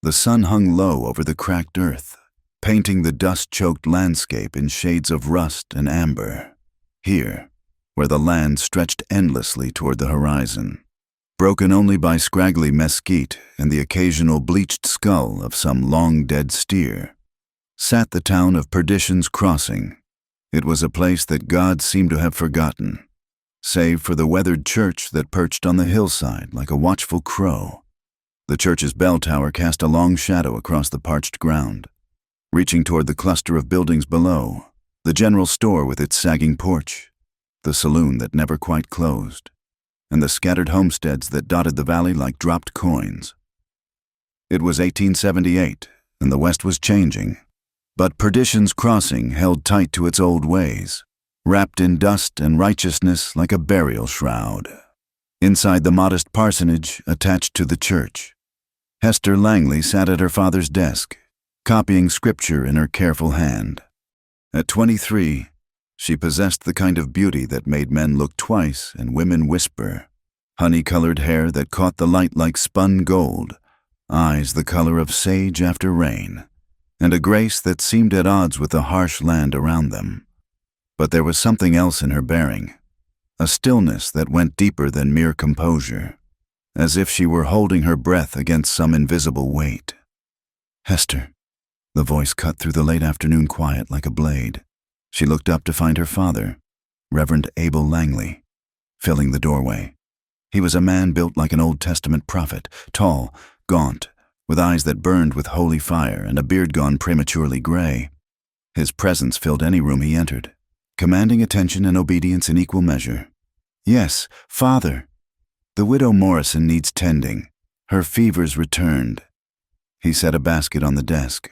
The sun hung low over the cracked earth, painting the dust-choked landscape in shades of rust and amber. Here, where the land stretched endlessly toward the horizon, broken only by scraggly mesquite and the occasional bleached skull of some long-dead steer, sat the town of Perdition's Crossing. It was a place that God seemed to have forgotten, save for the weathered church that perched on the hillside like a watchful crow. The church's bell tower cast a long shadow across the parched ground, reaching toward the cluster of buildings below, the general store with its sagging porch, the saloon that never quite closed, and the scattered homesteads that dotted the valley like dropped coins. It was 1878, and the West was changing, but Perdition's Crossing held tight to its old ways, wrapped in dust and righteousness like a burial shroud. Inside the modest parsonage attached to the church, Hester Langley sat at her father's desk, copying scripture in her careful hand. At 23, she possessed the kind of beauty that made men look twice and women whisper, honey-colored hair that caught the light like spun gold, eyes the color of sage after rain, and a grace that seemed at odds with the harsh land around them. But there was something else in her bearing, a stillness that went deeper than mere composure, as if she were holding her breath against some invisible weight. "Hester." The voice cut through the late afternoon quiet like a blade. She looked up to find her father, Reverend Abel Langley, filling the doorway. He was a man built like an Old Testament prophet, tall, gaunt, with eyes that burned with holy fire and a beard gone prematurely gray. His presence filled any room he entered, commanding attention and obedience in equal measure. "Yes, Father. The widow Morrison needs tending. Her fever's returned." He set a basket on the desk,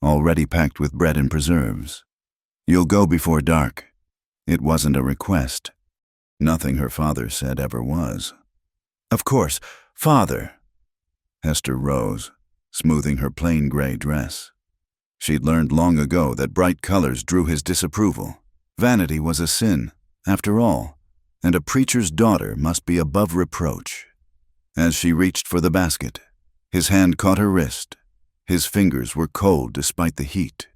already packed with bread and preserves. "You'll go before dark." It wasn't a request. Nothing her father said ever was. "Of course, Father." Hester rose, smoothing her plain gray dress. She'd learned long ago that bright colors drew his disapproval. Vanity was a sin, after all, and a preacher's daughter must be above reproach. As she reached for the basket, his hand caught her wrist. His fingers were cold despite the heat.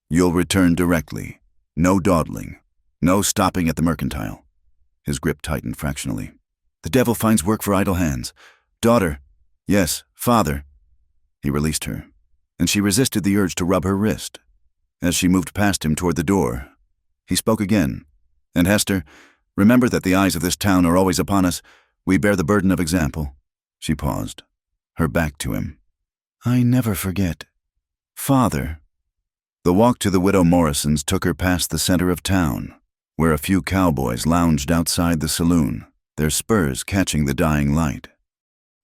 "You'll return directly. No dawdling. No stopping at the mercantile." His grip tightened fractionally. "The devil finds work for idle hands. Daughter." "Yes, Father." He released her, and she resisted the urge to rub her wrist. As she moved past him toward the door, he spoke again. "And Hester, remember that the eyes of this town are always upon us. We bear the burden of example." She paused, her back to him. "I never forget. Father." The walk to the widow Morrison's took her past the center of town, where a few cowboys lounged outside the saloon, their spurs catching the dying light.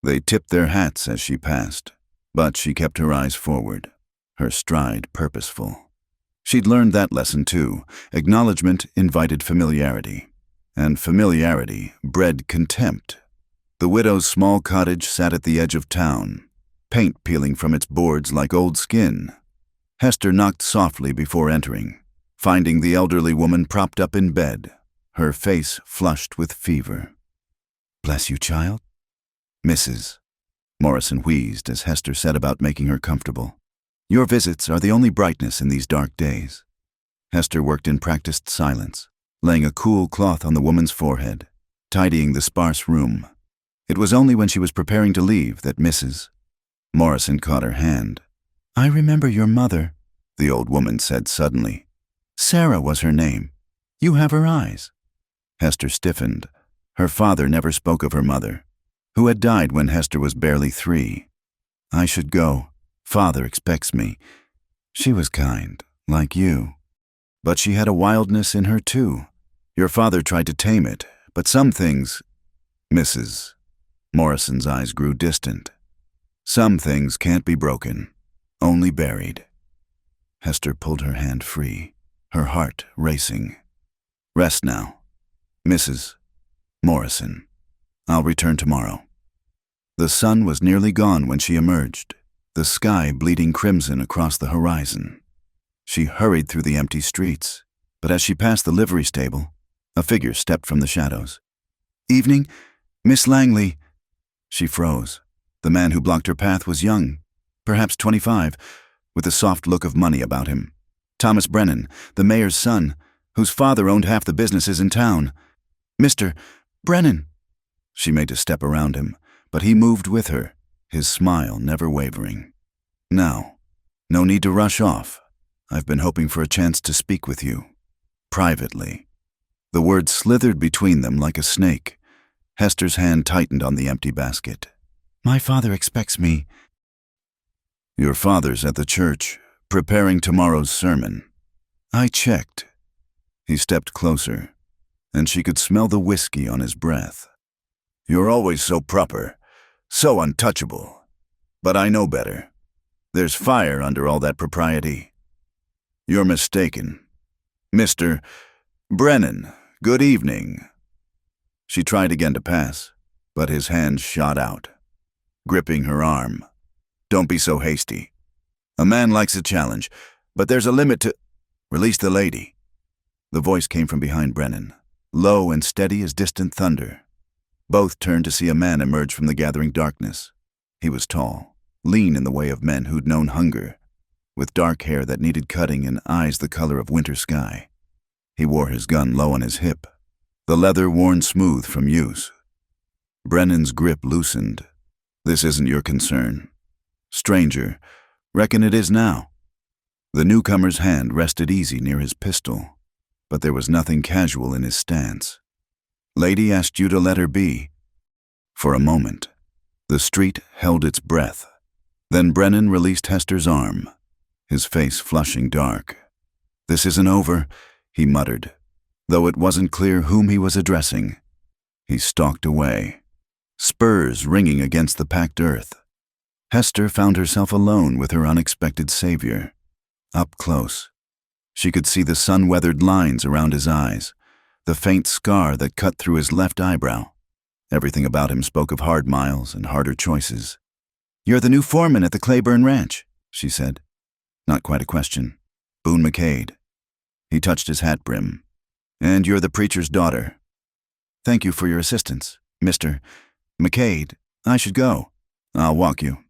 They tipped their hats as she passed, but she kept her eyes forward, her stride purposeful. She'd learned that lesson too. Acknowledgement invited familiarity, and familiarity bred contempt. The widow's small cottage sat at the edge of town, paint peeling from its boards like old skin. Hester knocked softly before entering, finding the elderly woman propped up in bed, her face flushed with fever. "Bless you, child." "Mrs." Morrison wheezed as Hester set about making her comfortable. "Your visits are the only brightness in these dark days." Hester worked in practiced silence, laying a cool cloth on the woman's forehead, tidying the sparse room. It was only when she was preparing to leave that Mrs. Morrison caught her hand. "I remember your mother," the old woman said suddenly. "Sarah was her name. You have her eyes." Hester stiffened. Her father never spoke of her mother, who had died when Hester was barely 3. "I should go. Father expects me." She was kind, like you. But she had a wildness in her too. Your father tried to tame it, but some things— Mrs. Morrison's eyes grew distant. "Some things can't be broken, only buried." Hester pulled her hand free, her heart racing. "Rest now, Mrs. Morrison. I'll return tomorrow." The sun was nearly gone when she emerged, the sky bleeding crimson across the horizon. She hurried through the empty streets, but as she passed the livery stable, a figure stepped from the shadows. "Evening, Miss Langley." She froze. The man who blocked her path was young, perhaps 25, with a soft look of money about him. Thomas Brennan, the mayor's son, whose father owned half the businesses in town. "Mr. Brennan!" She made a step around him, but he moved with her, his smile never wavering. "Now, no need to rush off. I've been hoping for a chance to speak with you. Privately." The words slithered between them like a snake. Hester's hand tightened on the empty basket. "My father expects me." "Your father's at the church, preparing tomorrow's sermon." "I checked." He stepped closer, and she could smell the whiskey on his breath. "You're always so proper, so untouchable. But I know better. There's fire under all that propriety. You're mistaken. Mr. Brennan, good evening." She tried again to pass, but his hand shot out, gripping her arm. "Don't be so hasty. A man likes a challenge, but there's a limit to—" "Release the lady." The voice came from behind Brennan, low and steady as distant thunder. Both turned to see a man emerge from the gathering darkness. He was tall, lean in the way of men who'd known hunger, with dark hair that needed cutting and eyes the color of winter sky. He wore his gun low on his hip, the leather worn smooth from use. Brennan's grip loosened. "This isn't your concern. Stranger, reckon it is now." The newcomer's hand rested easy near his pistol, but there was nothing casual in his stance. "Lady asked you to let her be." For a moment, the street held its breath. Then Brennan released Hester's arm, his face flushing dark. "This isn't over," he muttered, though it wasn't clear whom he was addressing. He stalked away, spurs ringing against the packed earth. Hester found herself alone with her unexpected savior. Up close, she could see the sun-weathered lines around his eyes, the faint scar that cut through his left eyebrow. Everything about him spoke of hard miles and harder choices. "You're the new foreman at the Claiborne Ranch," she said. Not quite a question. "Boone McCade." He touched his hat brim. "And you're the preacher's daughter." "Thank you for your assistance, Mr. McCade. I should go." "I'll walk you."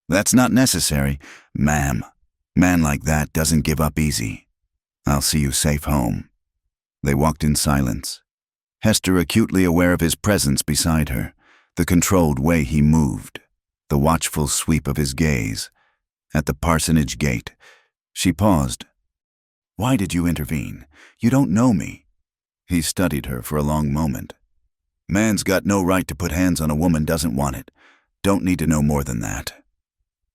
"That's not necessary, ma'am. Man like that doesn't give up easy. I'll see you safe home." They walked in silence, Hester acutely aware of his presence beside her, the controlled way he moved, the watchful sweep of his gaze. At the parsonage gate, she paused. "Why did you intervene? You don't know me." He studied her for a long moment. "Man's got no right to put hands on a woman doesn't want it. Don't need to know more than that."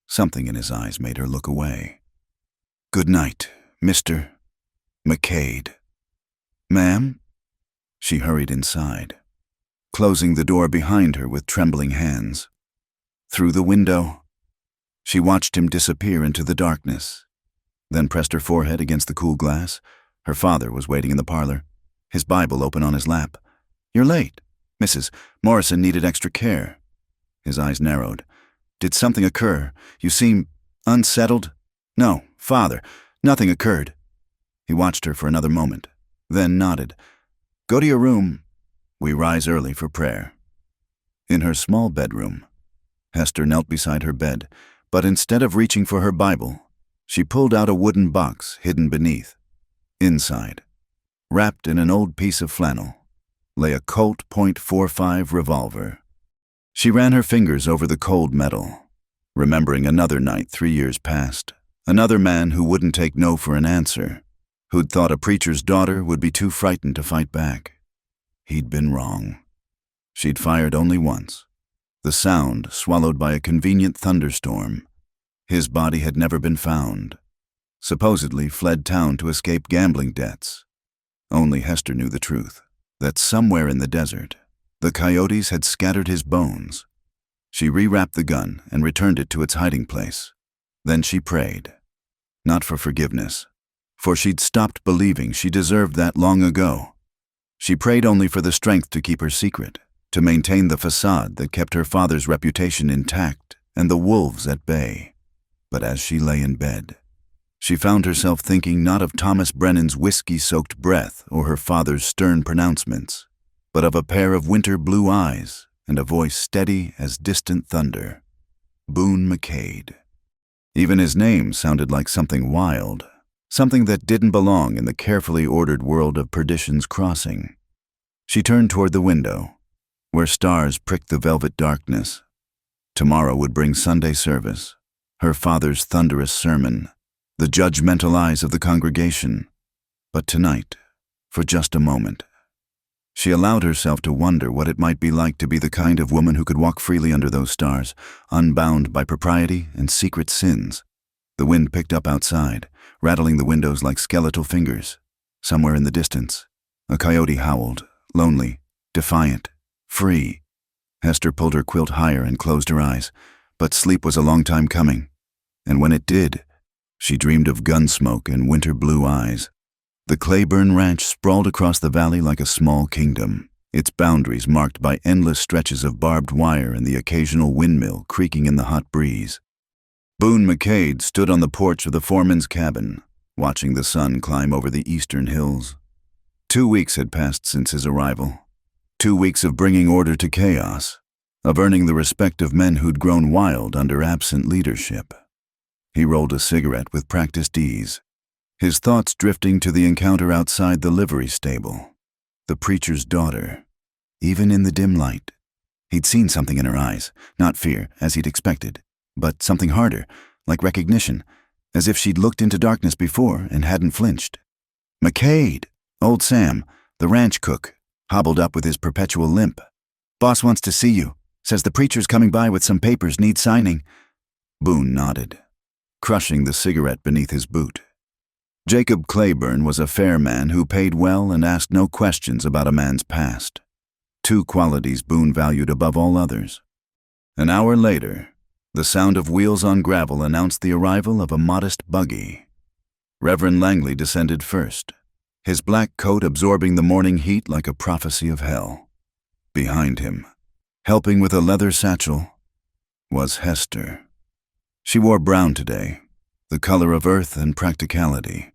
Something in his eyes made her look away. "Good night, Mr. McCade." "Ma'am?" She hurried inside, closing the door behind her with trembling hands. Through the window, she watched him disappear into the darkness, then pressed her forehead against the cool glass. Her father was waiting in the parlor, his Bible open on his lap. "You're late. Mrs. Morrison needed extra care." His eyes narrowed. "Did something occur? You seem unsettled." "No, Father, nothing occurred." He watched her for another moment, then nodded. "Go to your room. We rise early for prayer." In her small bedroom, Hester knelt beside her bed, but instead of reaching for her Bible, she pulled out a wooden box hidden beneath. Inside, wrapped in an old piece of flannel, lay a Colt .45 revolver. She ran her fingers over the cold metal, remembering another night 3 years past, another man who wouldn't take no for an answer, who'd thought a preacher's daughter would be too frightened to fight back. He'd been wrong. She'd fired only once, the sound swallowed by a convenient thunderstorm. His body had never been found. Supposedly fled town to escape gambling debts. Only Hester knew the truth, that somewhere in the desert, the coyotes had scattered his bones. She rewrapped the gun and returned it to its hiding place. Then she prayed. Not for forgiveness, for she'd stopped believing she deserved that long ago. She prayed only for the strength to keep her secret, to maintain the facade that kept her father's reputation intact and the wolves at bay. But as she lay in bed, she found herself thinking not of Thomas Brennan's whiskey-soaked breath or her father's stern pronouncements, but of a pair of winter blue eyes and a voice steady as distant thunder. Boone McCade. Even his name sounded like something wild, something that didn't belong in the carefully ordered world of Perdition's Crossing. She turned toward the window, where stars pricked the velvet darkness. Tomorrow would bring Sunday service, her father's thunderous sermon, the judgmental eyes of the congregation. But tonight, for just a moment, she allowed herself to wonder what it might be like to be the kind of woman who could walk freely under those stars, unbound by propriety and secret sins. The wind picked up outside, rattling the windows like skeletal fingers. Somewhere in the distance, a coyote howled, lonely, defiant, free. Hester pulled her quilt higher and closed her eyes, but sleep was a long time coming, and when it did, she dreamed of gun smoke and winter blue eyes. The Claiborne Ranch sprawled across the valley like a small kingdom, its boundaries marked by endless stretches of barbed wire and the occasional windmill creaking in the hot breeze. Boone McCade stood on the porch of the foreman's cabin, watching the sun climb over the eastern hills. 2 weeks had passed since his arrival. 2 weeks of bringing order to chaos, of earning the respect of men who'd grown wild under absent leadership. He rolled a cigarette with practiced ease, his thoughts drifting to the encounter outside the livery stable. The preacher's daughter. Even in the dim light, he'd seen something in her eyes, not fear, as he'd expected, but something harder, like recognition, as if she'd looked into darkness before and hadn't flinched. McCade, old Sam, the ranch cook, hobbled up with his perpetual limp. "Boss wants to see you. Says the preacher's coming by with some papers, need signing." Boone nodded, crushing the cigarette beneath his boot. Jacob Claiborne was a fair man who paid well and asked no questions about a man's past. 2 qualities Boone valued above all others. An hour later, the sound of wheels on gravel announced the arrival of a modest buggy. Reverend Langley descended first, his black coat absorbing the morning heat like a prophecy of hell. Behind him, helping with a leather satchel, was Hester. She wore brown today, the color of earth and practicality,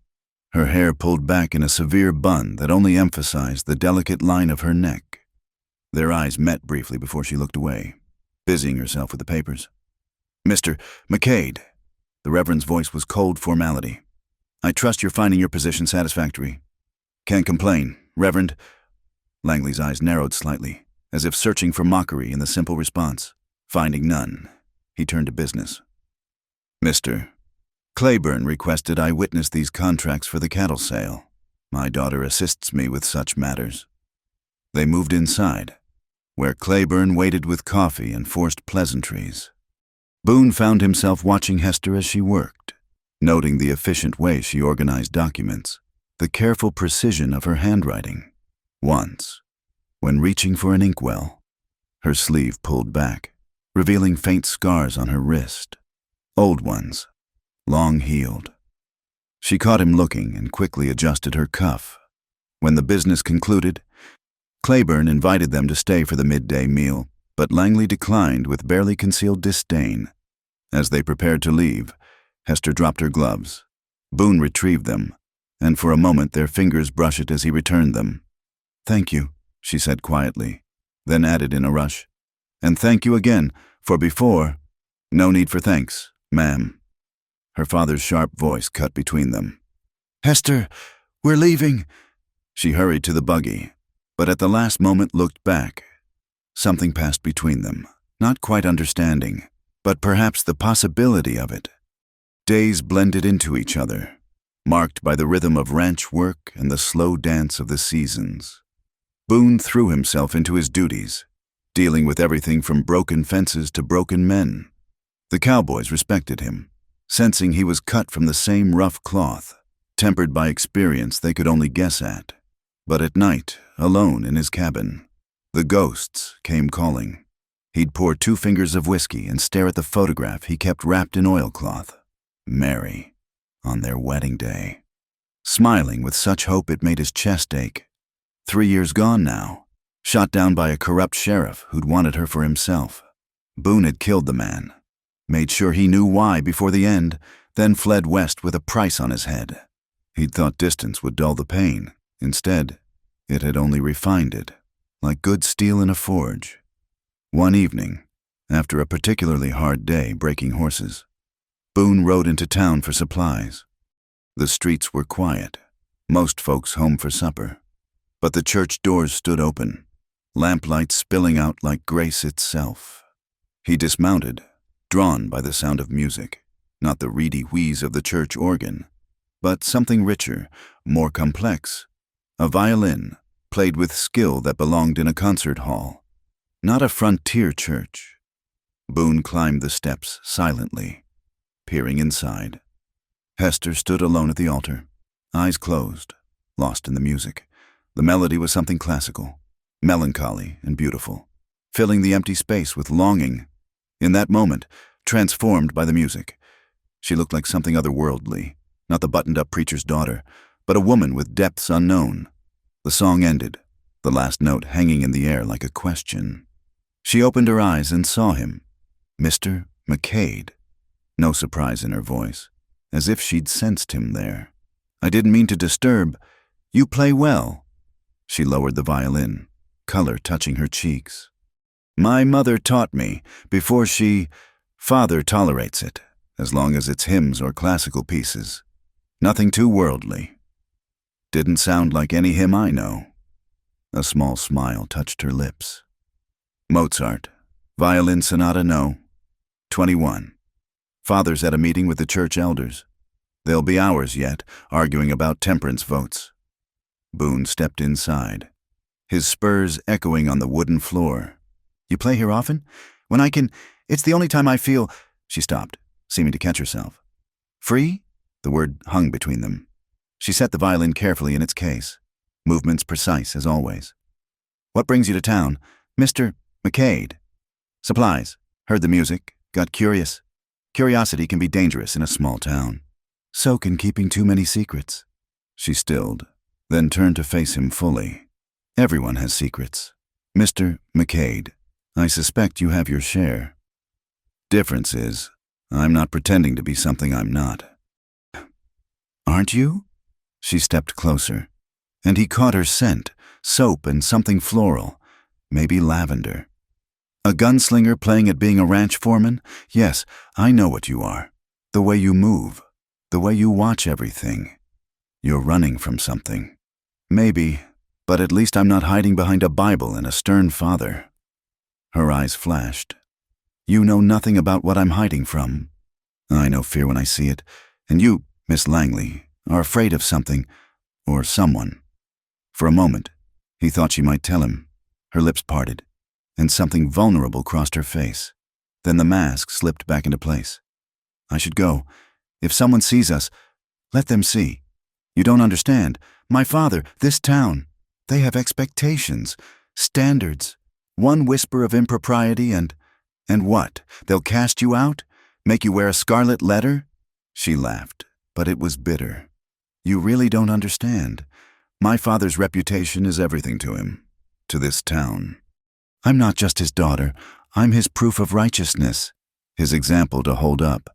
her hair pulled back in a severe bun that only emphasized the delicate line of her neck. Their eyes met briefly before she looked away, busying herself with the papers. "Mr. McCade," the Reverend's voice was cold formality. "I trust you're finding your position satisfactory." "Can't complain, Reverend." Langley's eyes narrowed slightly, as if searching for mockery in the simple response. Finding none, he turned to business. "Mr. Claiborne requested I witness these contracts for the cattle sale. My daughter assists me with such matters." They moved inside, where Claiborne waited with coffee and forced pleasantries. Boone found himself watching Hester as she worked, noting the efficient way she organized documents, the careful precision of her handwriting. Once, when reaching for an inkwell, her sleeve pulled back, revealing faint scars on her wrist. Old ones, long healed. She caught him looking and quickly adjusted her cuff. When the business concluded, Claiborne invited them to stay for the midday meal, but Langley declined with barely concealed disdain. As they prepared to leave, Hester dropped her gloves. Boone retrieved them, and for a moment their fingers brushed as he returned them. "Thank you," she said quietly, then added in a rush, "And thank you again, for before—" "No need for thanks, ma'am." Her father's sharp voice cut between them. "Hester, we're leaving." She hurried to the buggy, but at the last moment looked back. Something passed between them, not quite understanding, but perhaps the possibility of it. Days blended into each other, marked by the rhythm of ranch work and the slow dance of the seasons. Boone threw himself into his duties, dealing with everything from broken fences to broken men. The cowboys respected him, sensing he was cut from the same rough cloth, tempered by experience they could only guess at. But at night, alone in his cabin, the ghosts came calling. He'd pour 2 fingers of whiskey and stare at the photograph he kept wrapped in oilcloth. Mary, on their wedding day. Smiling with such hope it made his chest ache. 3 years gone now, shot down by a corrupt sheriff who'd wanted her for himself. Boone had killed the man, made sure he knew why before the end, then fled west with a price on his head. He'd thought distance would dull the pain. Instead, it had only refined it, like good steel in a forge. One evening, after a particularly hard day breaking horses, Boone rode into town for supplies. The streets were quiet, most folks home for supper. But the church doors stood open, lamplight spilling out like grace itself. He dismounted, drawn by the sound of music, not the reedy wheeze of the church organ, but something richer, more complex. A violin, played with skill that belonged in a concert hall, not a frontier church. Boone climbed the steps silently, peering inside. Hester stood alone at the altar, eyes closed, lost in the music. The melody was something classical, melancholy and beautiful, filling the empty space with longing. In that moment, transformed by the music, she looked like something otherworldly, not the buttoned-up preacher's daughter, but a woman with depths unknown. The song ended, the last note hanging in the air like a question. She opened her eyes and saw him, Mr. McCade. No surprise in her voice, as if she'd sensed him there. "I didn't mean to disturb. You play well." She lowered the violin, color touching her cheeks. "My mother taught me, before Father tolerates it, as long as it's hymns or classical pieces. Nothing too worldly." "Didn't sound like any hymn I know." A small smile touched her lips. "Mozart, violin sonata no. 21. Father's at a meeting with the church elders. There'll be hours yet, arguing about temperance votes." Boone stepped inside, his spurs echoing on the wooden floor. "You play here often? When I can, it's the only time I feel—" She stopped, seeming to catch herself. "Free?" The word hung between them. She set the violin carefully in its case, movements precise as always. "What brings you to town, Mr. McCade?" "Supplies. Heard the music. Got curious. Curiosity can be dangerous in a small town. So can keeping too many secrets." She stilled, then turned to face him fully. "Everyone has secrets. Mr. McCade, I suspect you have your share. Difference is, I'm not pretending to be something I'm not." "Aren't you?" She stepped closer, and he caught her scent, soap and something floral, maybe lavender. "A gunslinger playing at being a ranch foreman? Yes, I know what you are. The way you move, the way you watch everything. You're running from something. Maybe, but at least I'm not hiding behind a Bible and a stern father." Her eyes flashed. "You know nothing about what I'm hiding from." "I know fear when I see it, and you, Miss Langley, are afraid of something, or someone." For a moment, he thought she might tell him. Her lips parted, and something vulnerable crossed her face. Then the mask slipped back into place. "I should go. If someone sees us, let them see. You don't understand. My father, this town, they have expectations, standards. One whisper of impropriety and what? They'll cast you out? Make you wear a scarlet letter?" She laughed, but it was bitter. "You really don't understand. My father's reputation is everything to him, to this town. I'm not just his daughter, I'm his proof of righteousness, his example to hold up.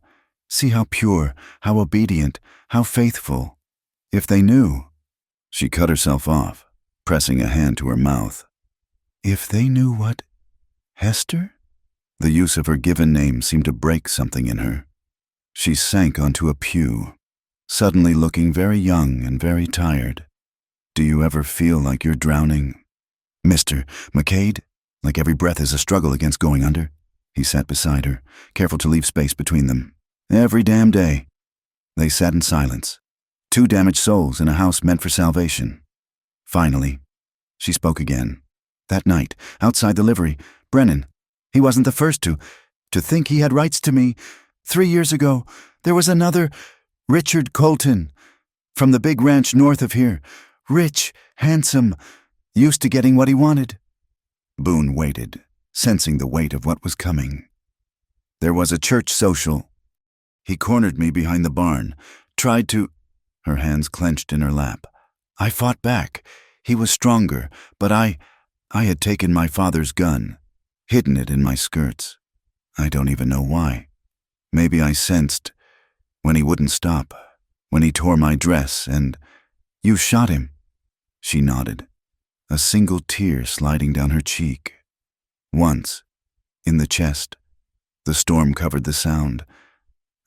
See how pure, how obedient, how faithful. If they knew—" She cut herself off, pressing a hand to her mouth. "If they knew what? Hester?" The use of her given name seemed to break something in her. She sank onto a pew, suddenly looking very young and very tired. "Do you ever feel like you're drowning, Mr. McCade? Like every breath is a struggle against going under?" He sat beside her, careful to leave space between them. "Every damn day." They sat in silence, two damaged souls in a house meant for salvation. Finally, she spoke again. "That night, outside the livery, Brennan, he wasn't the first to think he had rights to me. 3 years ago, there was another, Richard Colton, from the big ranch north of here. Rich, handsome, used to getting what he wanted." Boone waited, sensing the weight of what was coming. "There was a church social. He cornered me behind the barn, tried to—" Her hands clenched in her lap. "I fought back. He was stronger, but I had taken my father's gun, hidden it in my skirts. I don't even know why. Maybe I sensed when he wouldn't stop, when he tore my dress, and you shot him." She nodded, a single tear sliding down her cheek. "Once, in the chest. The storm covered the sound.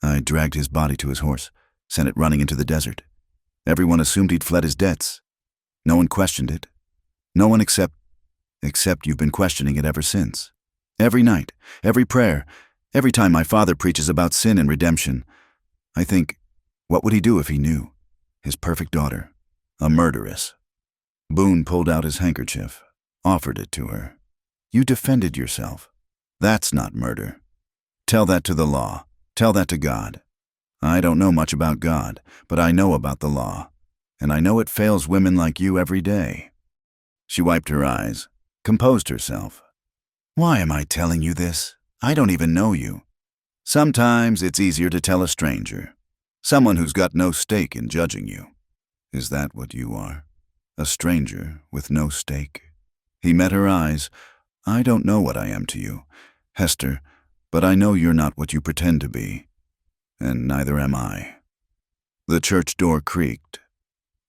I dragged his body to his horse, sent it running into the desert. Everyone assumed he'd fled his debts. No one questioned it. No one except you've been questioning it ever since. Every night, every prayer, every time my father preaches about sin and redemption, I think, what would he do if he knew? His perfect daughter, a murderess. Boone pulled out his handkerchief, offered it to her. You defended yourself. That's not murder. Tell that to the law. Tell that to God. I don't know much about God, but I know about the law, and I know it fails women like you every day. She wiped her eyes, composed herself. Why am I telling you this? I don't even know you. Sometimes it's easier to tell a stranger, someone who's got no stake in judging you. Is that what you are? A stranger with no stake? He met her eyes. I don't know what I am to you, Hester, but I know you're not what you pretend to be, and neither am I. The church door creaked.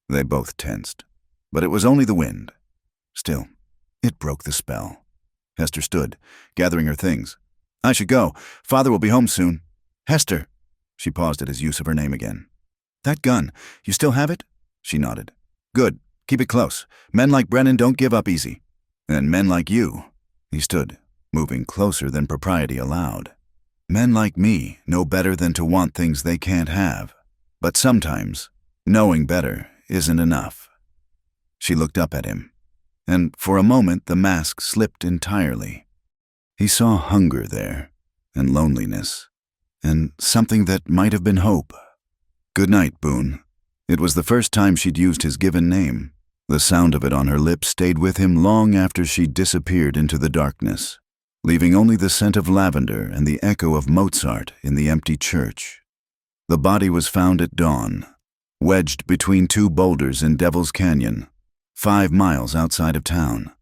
They both tensed, but it was only the wind. Still, it broke the spell. Hester stood, gathering her things. I should go. Father will be home soon. Hester. She paused at his use of her name again. That gun, you still have it? She nodded. Good. Keep it close. Men like Brennan don't give up easy. And men like you. He stood, moving closer than propriety allowed. Men like me know better than to want things they can't have. But sometimes, knowing better isn't enough. She looked up at him, and for a moment the mask slipped entirely. He saw hunger there, and loneliness, and something that might have been hope. Good night, Boone. It was the first time she'd used his given name. The sound of it on her lips stayed with him long after she'd disappeared into the darkness, leaving only the scent of lavender and the echo of Mozart in the empty church. The body was found at dawn, wedged between two boulders in Devil's Canyon, 5 miles outside of town.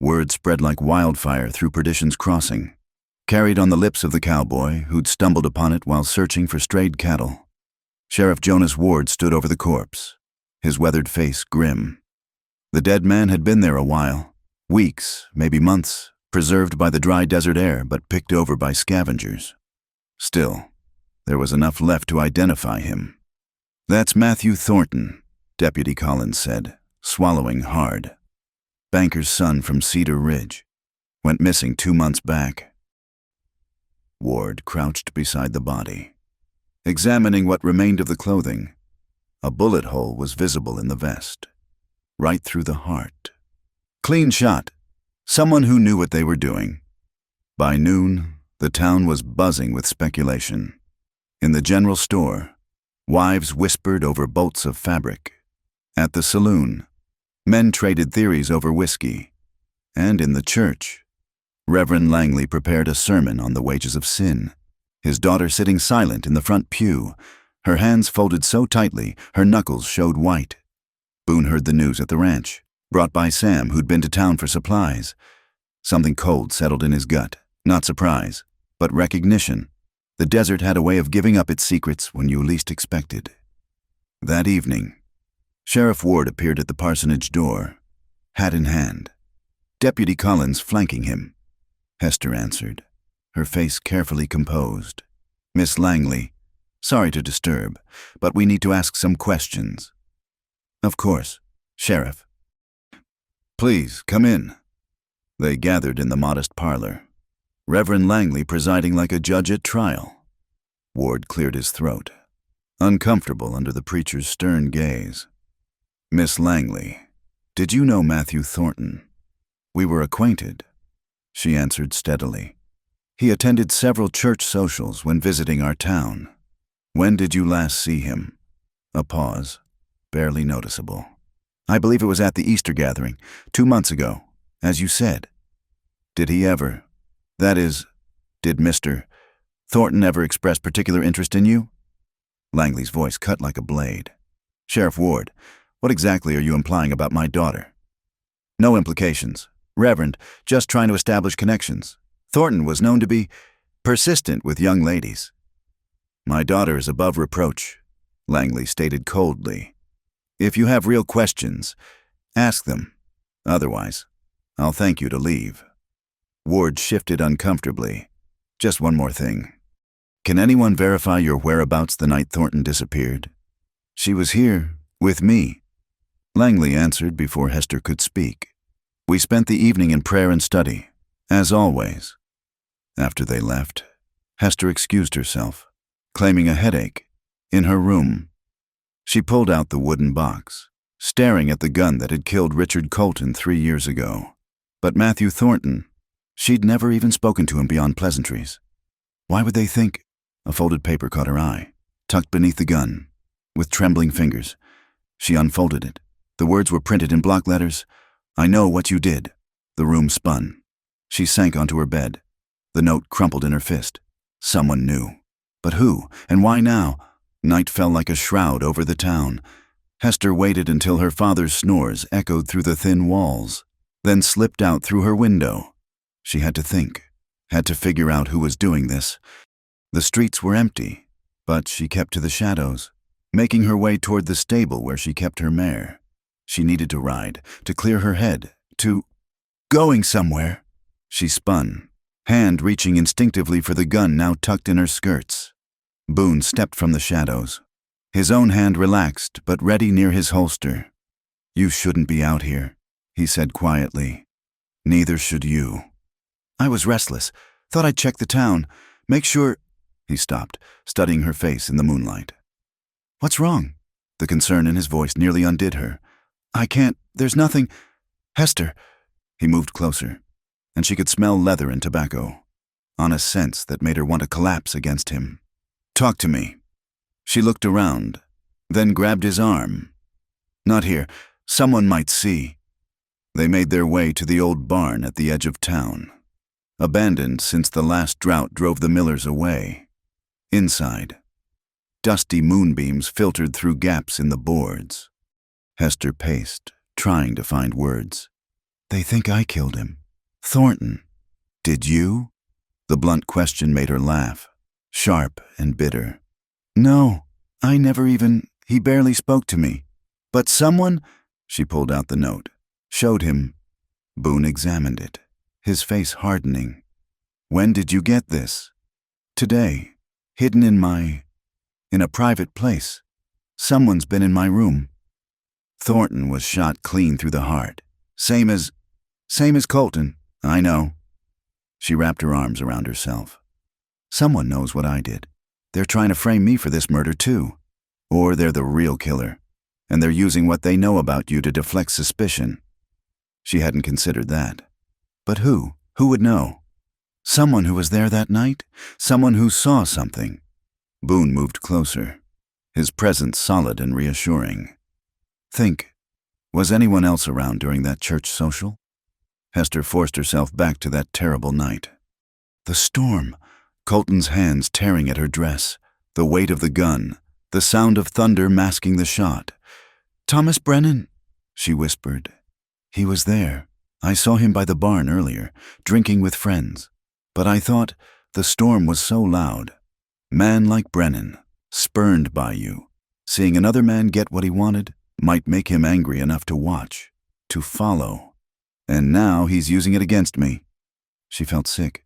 Word spread like wildfire through Perdition's Crossing, carried on the lips of the cowboy who'd stumbled upon it while searching for strayed cattle. Sheriff Jonas Ward stood over the corpse, his weathered face grim. The dead man had been there a while, weeks, maybe months, preserved by the dry desert air but picked over by scavengers. Still, there was enough left to identify him. That's Matthew Thornton, Deputy Collins said, swallowing hard. Banker's son from Cedar Ridge. Went missing 2 months back. Ward crouched beside the body, examining what remained of the clothing. A bullet hole was visible in the vest, right through the heart. Clean shot. Someone who knew what they were doing. By noon, the town was buzzing with speculation. In the general store, wives whispered over bolts of fabric. At the saloon, men traded theories over whiskey. And in the church, Reverend Langley prepared a sermon on the wages of sin, his daughter sitting silent in the front pew, her hands folded so tightly her knuckles showed white. Boone heard the news at the ranch, brought by Sam, who'd been to town for supplies. Something cold settled in his gut, not surprise, but recognition. The desert had a way of giving up its secrets when you least expected. That evening, Sheriff Ward appeared at the parsonage door, hat in hand, Deputy Collins flanking him. Hester answered, her face carefully composed. Miss Langley, sorry to disturb, but we need to ask some questions. Of course, Sheriff. Please, come in. They gathered in the modest parlor, Reverend Langley presiding like a judge at trial. Ward cleared his throat, uncomfortable under the preacher's stern gaze. Miss Langley, did you know Matthew Thornton? We were acquainted. She answered steadily. He attended several church socials when visiting our town. When did you last see him? A pause, barely noticeable. I believe it was at the Easter gathering, 2 months ago, as you said. Did he ever, that is, did Mr. Thornton ever express particular interest in you? Langley's voice cut like a blade. Sheriff Ward, what exactly are you implying about my daughter? No implications. Reverend, just trying to establish connections. Thornton was known to be persistent with young ladies. My daughter is above reproach, Langley stated coldly. If you have real questions, ask them. Otherwise, I'll thank you to leave. Ward shifted uncomfortably. Just one more thing. Can anyone verify your whereabouts the night Thornton disappeared? She was here, with me. Langley answered before Hester could speak. We spent the evening in prayer and study, as always. After they left, Hester excused herself, claiming a headache, in her room. She pulled out the wooden box, staring at the gun that had killed Richard Colton 3 years ago. But Matthew Thornton, she'd never even spoken to him beyond pleasantries. Why would they think? A folded paper caught her eye, tucked beneath the gun. With trembling fingers, she unfolded it. The words were printed in block letters. I know what you did. The room spun. She sank onto her bed. The note crumpled in her fist. Someone knew. But who, and why now? Night fell like a shroud over the town. Hester waited until her father's snores echoed through the thin walls, then slipped out through her window. She had to think, had to figure out who was doing this. The streets were empty, but she kept to the shadows, making her way toward the stable where she kept her mare. She needed to ride, to clear her head, going somewhere. She spun, hand reaching instinctively for the gun now tucked in her skirts. Boone stepped from the shadows, his own hand relaxed but ready near his holster. You shouldn't be out here, he said quietly. Neither should you. I was restless, thought I'd check the town, make sure. He stopped, studying her face in the moonlight. What's wrong? The concern in his voice nearly undid her. I can't, there's nothing. Hester. He moved closer, and she could smell leather and tobacco, on a sense that made her want to collapse against him. Talk to me. She looked around, then grabbed his arm. Not here. Someone might see. They made their way to the old barn at the edge of town, abandoned since the last drought drove the millers away. Inside, dusty moonbeams filtered through gaps in the boards. Hester paced, trying to find words. They think I killed him. Thornton. Did you? The blunt question made her laugh, sharp and bitter. No, I never even, he barely spoke to me. But someone, she pulled out the note, showed him. Boone examined it, his face hardening. When did you get this? Today, hidden in a private place. Someone's been in my room. Thornton was shot clean through the heart. Same as Colton, I know. She wrapped her arms around herself. Someone knows what I did. They're trying to frame me for this murder too. Or they're the real killer, and they're using what they know about you to deflect suspicion. She hadn't considered that. But who? Who would know? Someone who was there that night? Someone who saw something? Boone moved closer, his presence solid and reassuring. Think, was anyone else around during that church social? Hester forced herself back to that terrible night. The storm, Colton's hands tearing at her dress, the weight of the gun, the sound of thunder masking the shot. Thomas Brennan, she whispered. He was there. I saw him by the barn earlier, drinking with friends. But I thought the storm was so loud. Man like Brennan, spurned by you, seeing another man get what he wanted, might make him angry enough to watch, to follow. And now he's using it against me. She felt sick.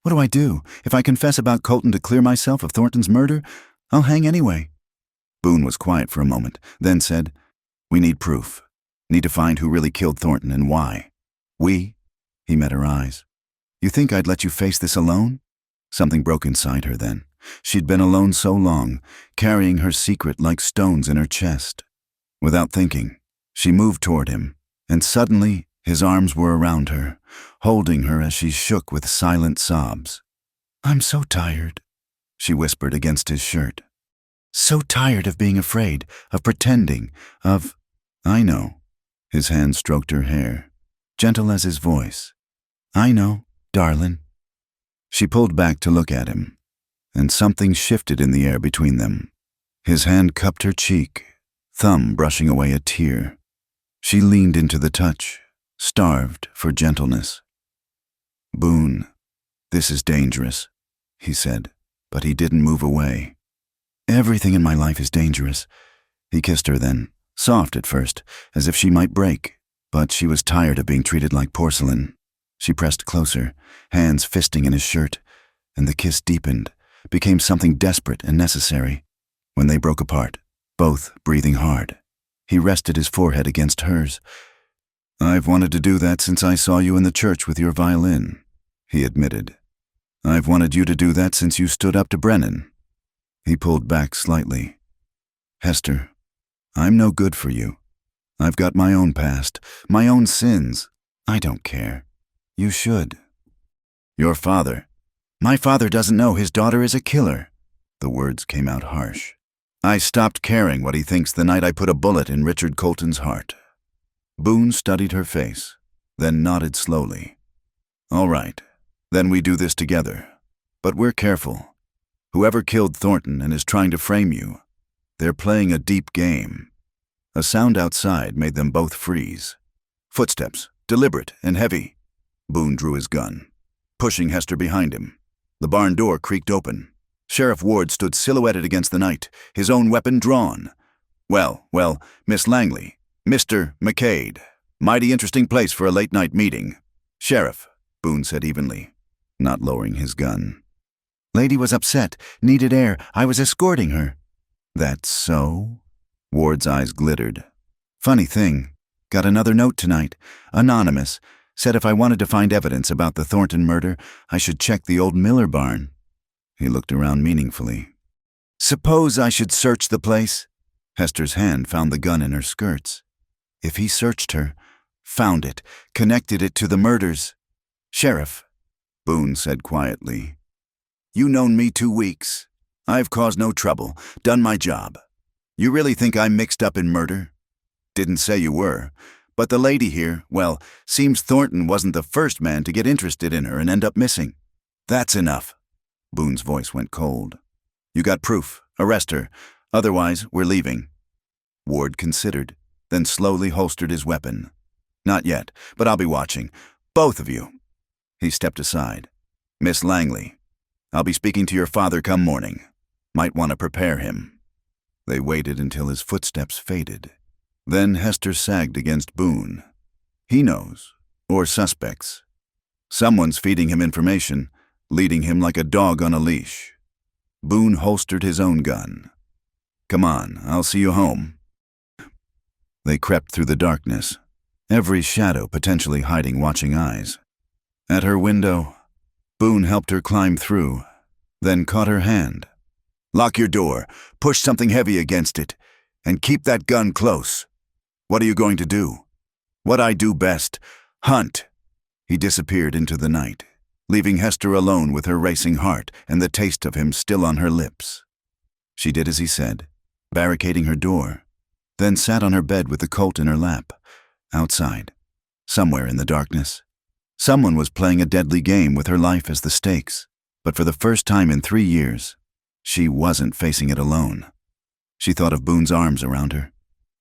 What do I do? If I confess about Colton to clear myself of Thornton's murder, I'll hang anyway. Boone was quiet for a moment, then said, We need proof. Need to find who really killed Thornton and why. We? He met her eyes. You think I'd let you face this alone? Something broke inside her then. She'd been alone so long, carrying her secret like stones in her chest. Without thinking, she moved toward him, and suddenly his arms were around her, holding her as she shook with silent sobs. I'm so tired, she whispered against his shirt. So tired of being afraid, of pretending, of... I know. His hand stroked her hair, gentle as his voice. I know, darling. She pulled back to look at him, and something shifted in the air between them. His hand cupped her cheek, thumb brushing away a tear. She leaned into the touch, starved for gentleness. Boone, this is dangerous, he said, but he didn't move away. Everything in my life is dangerous. He kissed her then, soft at first, as if she might break, but she was tired of being treated like porcelain. She pressed closer, hands fisting in his shirt, and the kiss deepened, became something desperate and necessary. When they broke apart, both breathing hard, he rested his forehead against hers. "I've wanted to do that since I saw you in the church with your violin," he admitted. "I've wanted you to do that since you stood up to Brennan." He pulled back slightly. "Hester, I'm no good for you. I've got my own past, my own sins. I don't care. You should." "Your father. My father doesn't know his daughter is a killer." The words came out harsh. "I stopped caring what he thinks the night I put a bullet in Richard Colton's heart." Boone studied her face, then nodded slowly. "All right, then we do this together. But we're careful. Whoever killed Thornton and is trying to frame you, they're playing a deep game." A sound outside made them both freeze. Footsteps, deliberate and heavy. Boone drew his gun, pushing Hester behind him. The barn door creaked open. Sheriff Ward stood silhouetted against the night, his own weapon drawn. Well, Miss Langley, Mr. McCade. Mighty interesting place for a late-night meeting." "Sheriff," Boone said evenly, not lowering his gun. "Lady was upset, needed air. I was escorting her." "That's so?" Ward's eyes glittered. "Funny thing, got another note tonight, anonymous. Said if I wanted to find evidence about the Thornton murder, I should check the old Miller barn." He looked around meaningfully. "Suppose I should search the place?" Hester's hand found the gun in her skirts. If he searched her, found it, connected it to the murders. "Sheriff," Boone said quietly, "you known me 2 weeks. I've caused no trouble, done my job. You really think I'm mixed up in murder? Didn't say you were. But the lady here, well, seems Thornton wasn't the first man to get interested in her and end up missing. That's enough." Boone's voice went cold. "You got proof. Arrest her. Otherwise, we're leaving." Ward considered, then slowly holstered his weapon. "Not yet, but I'll be watching. Both of you." He stepped aside. "Miss Langley, I'll be speaking to your father come morning. Might want to prepare him." They waited until his footsteps faded. Then Hester sagged against Boone. He knows, or suspects. Someone's feeding him information, leading him like a dog on a leash. Boone holstered his own gun. "Come on, I'll see you home." They crept through the darkness, every shadow potentially hiding watching eyes. At her window, Boone helped her climb through, then caught her hand. "Lock your door, push something heavy against it, and keep that gun close. What are you going to do?" "What I do best, hunt." He disappeared into the night, leaving Hester alone with her racing heart and the taste of him still on her lips. She did as he said, barricading her door, then sat on her bed with the Colt in her lap. Outside, somewhere in the darkness, someone was playing a deadly game with her life as the stakes, but for the first time in 3 years, she wasn't facing it alone. She thought of Boone's arms around her,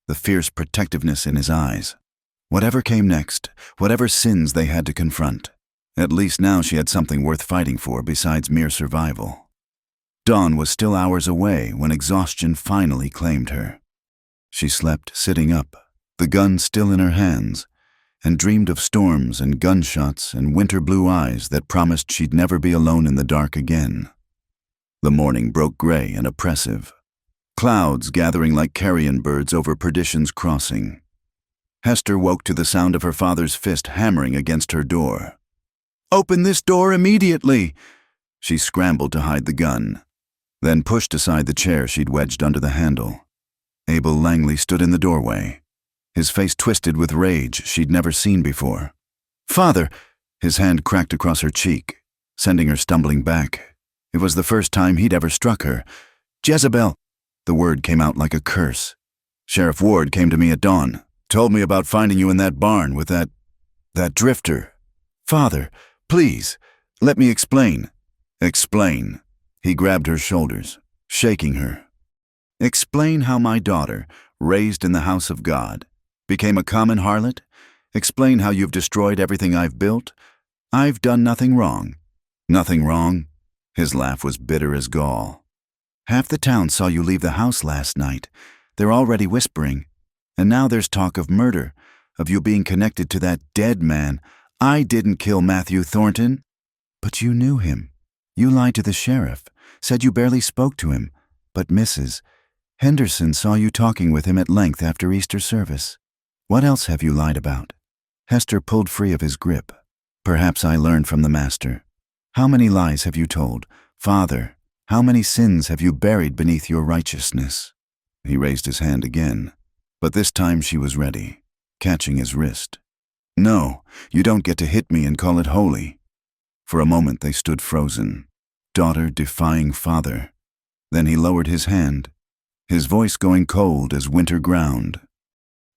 the fierce protectiveness in his eyes. Whatever came next, whatever sins they had to confront, at least now she had something worth fighting for besides mere survival. Dawn was still hours away when exhaustion finally claimed her. She slept sitting up, the gun still in her hands, and dreamed of storms and gunshots and winter blue eyes that promised she'd never be alone in the dark again. The morning broke gray and oppressive, clouds gathering like carrion birds over perdition's crossing. Hester woke to the sound of her father's fist hammering against her door. "Open this door immediately!" She scrambled to hide the gun, then pushed aside the chair she'd wedged under the handle. Abel Langley stood in the doorway, his face twisted with rage she'd never seen before. "Father!" His hand cracked across her cheek, sending her stumbling back. It was the first time he'd ever struck her. "Jezebel!" The word came out like a curse. "Sheriff Ward came to me at dawn, told me about finding you in that barn with that drifter." "Father, please, let me explain." "Explain." He grabbed her shoulders, shaking her. "Explain how my daughter, raised in the house of God, became a common harlot? Explain how you've destroyed everything I've built? I've done nothing wrong." "Nothing wrong?" His laugh was bitter as gall. "Half the town saw you leave the house last night. They're already whispering. And now there's talk of murder, of you being connected to that dead man. I didn't kill Matthew Thornton." "But you knew him. You lied to the sheriff, said you barely spoke to him, but Mrs. Henderson saw you talking with him at length after Easter service. What else have you lied about? Hester pulled free of his grip. Perhaps I learned from the master. How many lies have you told? Father, how many sins have you buried beneath your righteousness? He raised his hand again, but this time she was ready, catching his wrist. No, you don't get to hit me and call it holy. For a moment they stood frozen, daughter defying father. Then he lowered his hand, his voice going cold as winter ground.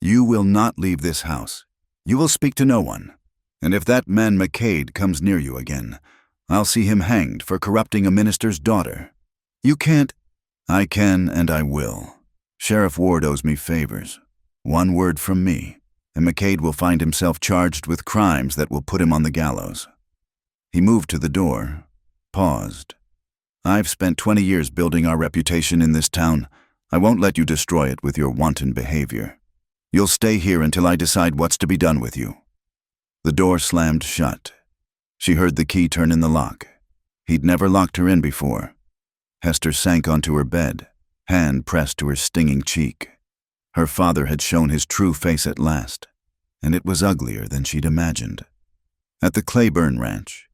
You will not leave this house. You will speak to no one. And if that man McCade comes near you again, I'll see him hanged for corrupting a minister's daughter. You can't. I can and I will. Sheriff Ward owes me favors. One word from me, and McCade will find himself charged with crimes that will put him on the gallows. He moved to the door, paused. I've spent 20 years building our reputation in this town. I won't let you destroy it with your wanton behavior. You'll stay here until I decide what's to be done with you. The door slammed shut. She heard the key turn in the lock. He'd never locked her in before. Hester sank onto her bed, hand pressed to her stinging cheek. Her father had shown his true face at last, and it was uglier than she'd imagined. At the Claiborne ranch,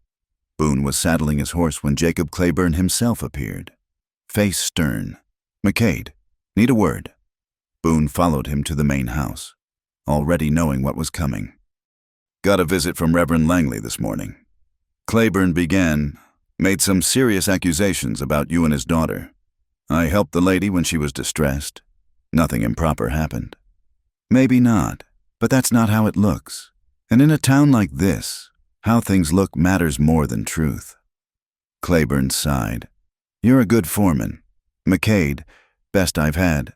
Boone was saddling his horse when Jacob Claiborne himself appeared, face stern. McCade, need a word. Boone followed him to the main house, already knowing what was coming. Got a visit from Reverend Langley this morning. Claiborne began, made some serious accusations about you and his daughter. I helped the lady when she was distressed. Nothing improper happened. Maybe not, but that's not how it looks. And in a town like this, how things look matters more than truth. Claiborne sighed. You're a good foreman. McCade, best I've had.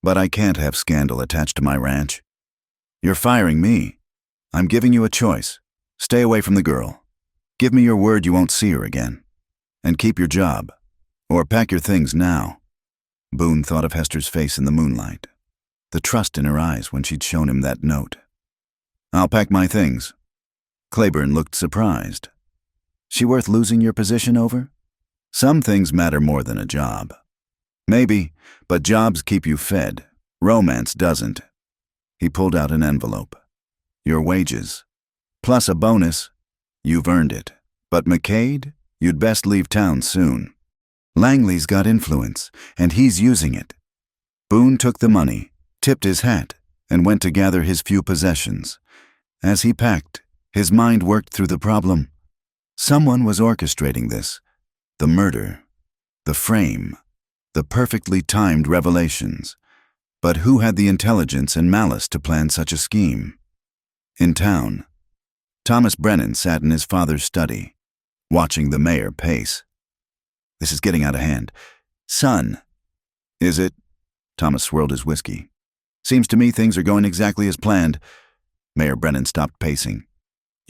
But I can't have scandal attached to my ranch. You're firing me. I'm giving you a choice. Stay away from the girl. Give me your word you won't see her again. And keep your job. Or pack your things now. Boone thought of Hester's face in the moonlight, the trust in her eyes when she'd shown him that note. I'll pack my things. Claiborne looked surprised. She worth losing your position over? Some things matter more than a job. Maybe, but jobs keep you fed. Romance doesn't. He pulled out an envelope. Your wages. Plus a bonus. You've earned it. But McCade, you'd best leave town soon. Langley's got influence, and he's using it. Boone took the money, tipped his hat, and went to gather his few possessions. As he packed, his mind worked through the problem. Someone was orchestrating this. The murder. The frame. The perfectly timed revelations. But who had the intelligence and malice to plan such a scheme? In town, Thomas Brennan sat in his father's study, watching the mayor pace. This is getting out of hand. Son. Is it? Thomas swirled his whiskey. Seems to me things are going exactly as planned. Mayor Brennan stopped pacing.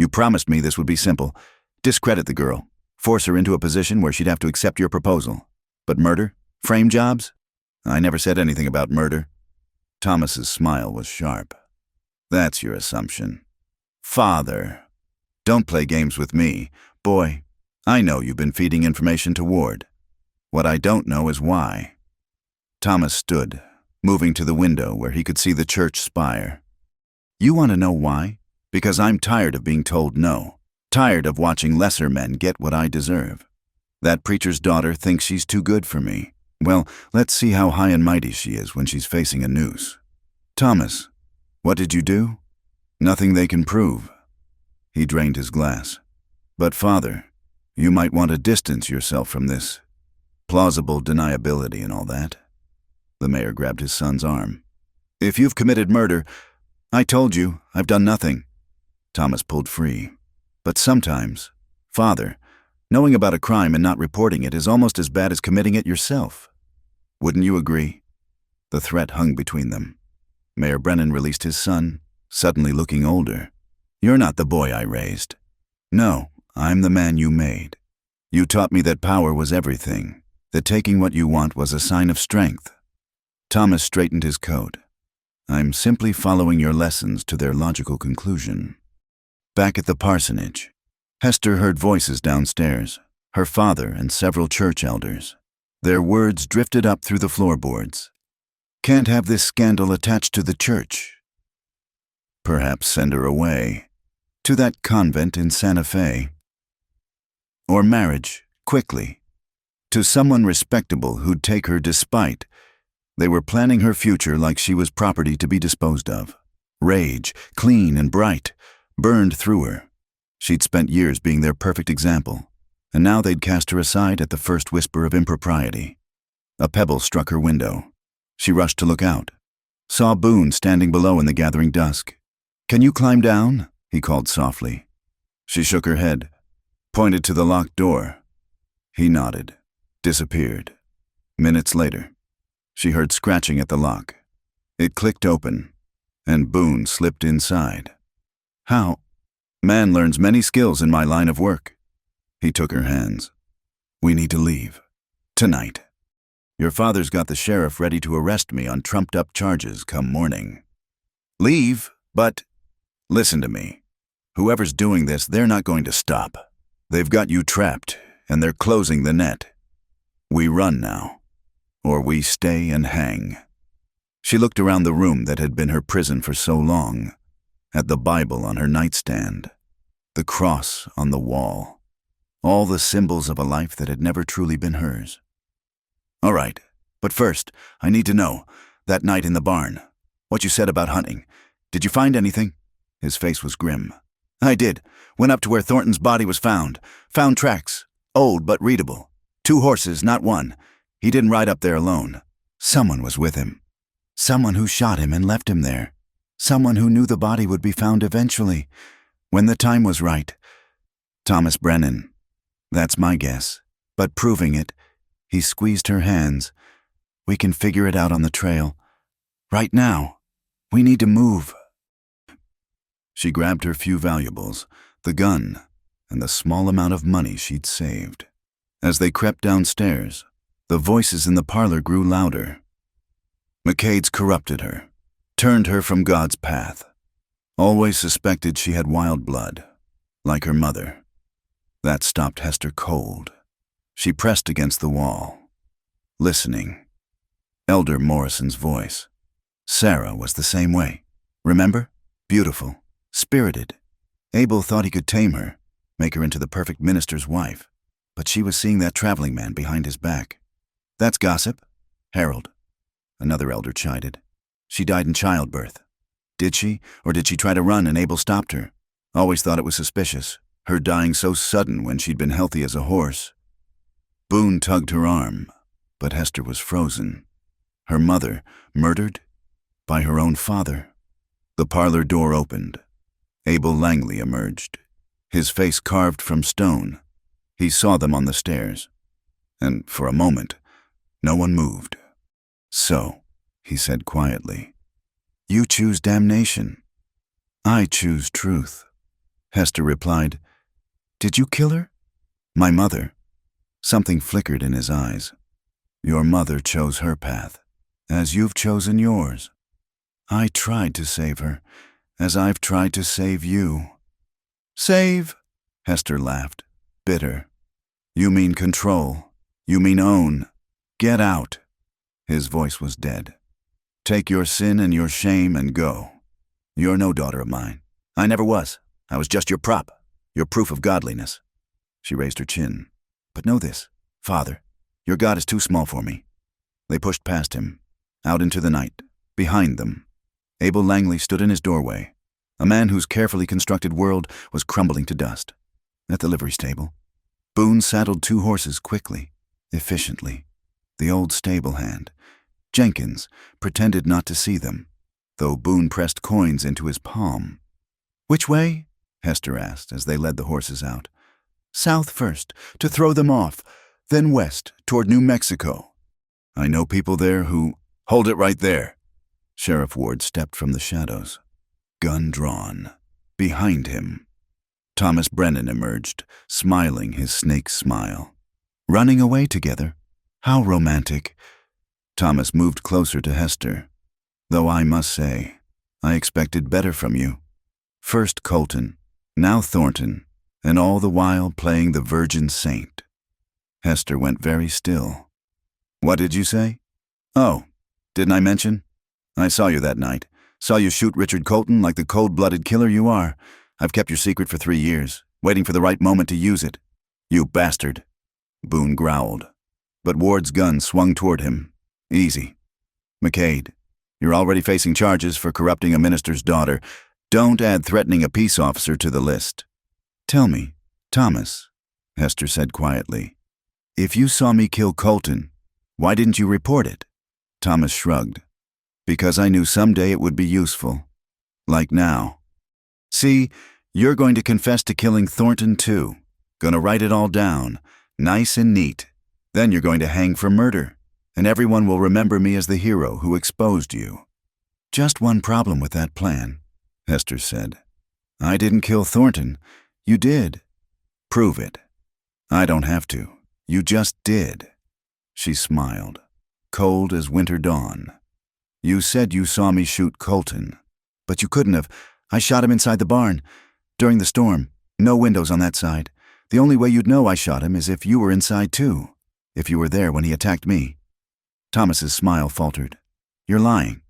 You promised me this would be simple. Discredit the girl. Force her into a position where she'd have to accept your proposal. But murder? Frame jobs? I never said anything about murder. Thomas's smile was sharp. That's your assumption. Father. Don't play games with me. Boy, I know you've been feeding information to Ward. What I don't know is why. Thomas stood, moving to the window where he could see the church spire. You want to know why? Because I'm tired of being told no. Tired of watching lesser men get what I deserve. That preacher's daughter thinks she's too good for me. Well, let's see how high and mighty she is when she's facing a noose. Thomas, what did you do? Nothing they can prove. He drained his glass. But Father, you might want to distance yourself from this. Plausible deniability and all that. The mayor grabbed his son's arm. If you've committed murder, I told you, I've done nothing. Thomas pulled free. But sometimes, Father, knowing about a crime and not reporting it is almost as bad as committing it yourself. Wouldn't you agree? The threat hung between them. Mayor Brennan released his son, suddenly looking older. You're not the boy I raised. No, I'm the man you made. You taught me that power was everything, that taking what you want was a sign of strength. Thomas straightened his coat. I'm simply following your lessons to their logical conclusion. Back at the parsonage, Hester heard voices downstairs. her father and several church elders. Their words drifted up through the floorboards. Can't have this scandal attached to the church. Perhaps send her away, to that convent in Santa Fe. Or marriage, quickly, to someone respectable who'd take her despite. They were planning her future like she was property to be disposed of. Rage, clean and bright, burned through her. She'd spent years being their perfect example, and now they'd cast her aside at the first whisper of impropriety. A pebble struck her window. She rushed to look out, saw Boone standing below in the gathering dusk. "Can you climb down?" he called softly. She shook her head, pointed to the locked door. He nodded, disappeared. Minutes later, she heard scratching at the lock. It clicked open, and Boone slipped inside. "How?" "Man learns many skills in my line of work." He took her hands. "We need to leave. Tonight. Your father's got the sheriff ready to arrest me on trumped-up charges come morning." "Leave? But—" "Listen to me. Whoever's doing this, they're not going to stop. They've got you trapped, and they're closing the net. We run now, or we stay and hang." She looked around the room that had been her prison for so long, at the Bible on her nightstand, the cross on the wall, all the symbols of a life that had never truly been hers. "All right, but first, I need to know, that night in the barn, what you said about hunting. Did you find anything?" His face was grim. "I did. Went up to where Thornton's body was found. Found tracks. Old but readable. 2 horses, not one. He didn't ride up there alone. Someone was with him. Someone who shot him and left him there. Someone who knew the body would be found eventually, when the time was right. Thomas Brennan. That's my guess. But proving it," he squeezed her hands, "we can figure it out on the trail. Right now, we need to move." She grabbed her few valuables, the gun, and the small amount of money she'd saved. As they crept downstairs, the voices in the parlor grew louder. McCade's corrupted her, turned her from God's path. Always suspected she had wild blood, like her mother. That stopped Hester cold. She pressed against the wall, listening. Elder Morrison's voice. Sarah was the same way. Remember? Beautiful, spirited. Abel thought he could tame her, make her into the perfect minister's wife. But she was seeing that traveling man behind his back. "That's gossip." "Harold," another elder chided. "She died in childbirth." "Did she? Or did she try to run and Abel stopped her? Always thought it was suspicious, her dying so sudden when she'd been healthy as a horse." Boone tugged her arm, but Hester was frozen. Her mother, murdered? By her own father? The parlor door opened. Abel Langley emerged, his face carved from stone. He saw them on the stairs, and for a moment, no one moved. "So," he said quietly, "you choose damnation. I choose truth." Hester replied, "Did you kill her?" "My mother." Something flickered in his eyes. "Your mother chose her path, as you've chosen yours. I tried to save her, as I've tried to save you." "Save?" Hester laughed, bitter. "You mean control. You mean own. Get out." His voice was dead. "Take your sin and your shame and go. You're no daughter of mine. I never was. I was just your prop, your proof of godliness." She raised her chin. "But know this, Father, your God is too small for me." They pushed past him, out into the night. Behind them, Abel Langley stood in his doorway, a man whose carefully constructed world was crumbling to dust. At the livery stable, Boone saddled 2 horses quickly, efficiently. The old stable hand, Jenkins, pretended not to see them, though Boone pressed coins into his palm. "Which way?" Hester asked as they led the horses out. "South first, to throw them off, then west, toward New Mexico. I know people there who—" "Hold it right there." Sheriff Ward stepped from the shadows, gun drawn. Behind him, Thomas Brennan emerged, smiling his snake smile. "Running away together? How romantic." Thomas moved closer to Hester. "Though I must say, I expected better from you. First Colton, now Thornton, and all the while playing the virgin saint." Hester went very still. What did you say? Oh, didn't I mention? I saw you that night. Saw you shoot Richard Colton like the cold-blooded killer you are. I've kept your secret for 3 years, waiting for the right moment to use it. You bastard. Boone growled. But Ward's gun swung toward him. Easy. McCade, you're already facing charges for corrupting a minister's daughter. Don't add threatening a peace officer to the list. Tell me, Thomas, Hester said quietly, if you saw me kill Colton, why didn't you report it? Thomas shrugged. Because I knew someday it would be useful. Like now. See, you're going to confess to killing Thornton too. Gonna write it all down, nice and neat. Then you're going to hang for murder, and everyone will remember me as the hero who exposed you. Just one problem with that plan, Hester said. I didn't kill Thornton. You did. Prove it. I don't have to. You just did. She smiled, cold as winter dawn. You said you saw me shoot Colton, but you couldn't have. I shot him inside the barn. During the storm. No windows on that side. The only way you'd know I shot him is if you were inside too. If you were there when he attacked me. Thomas's smile faltered. You're lying.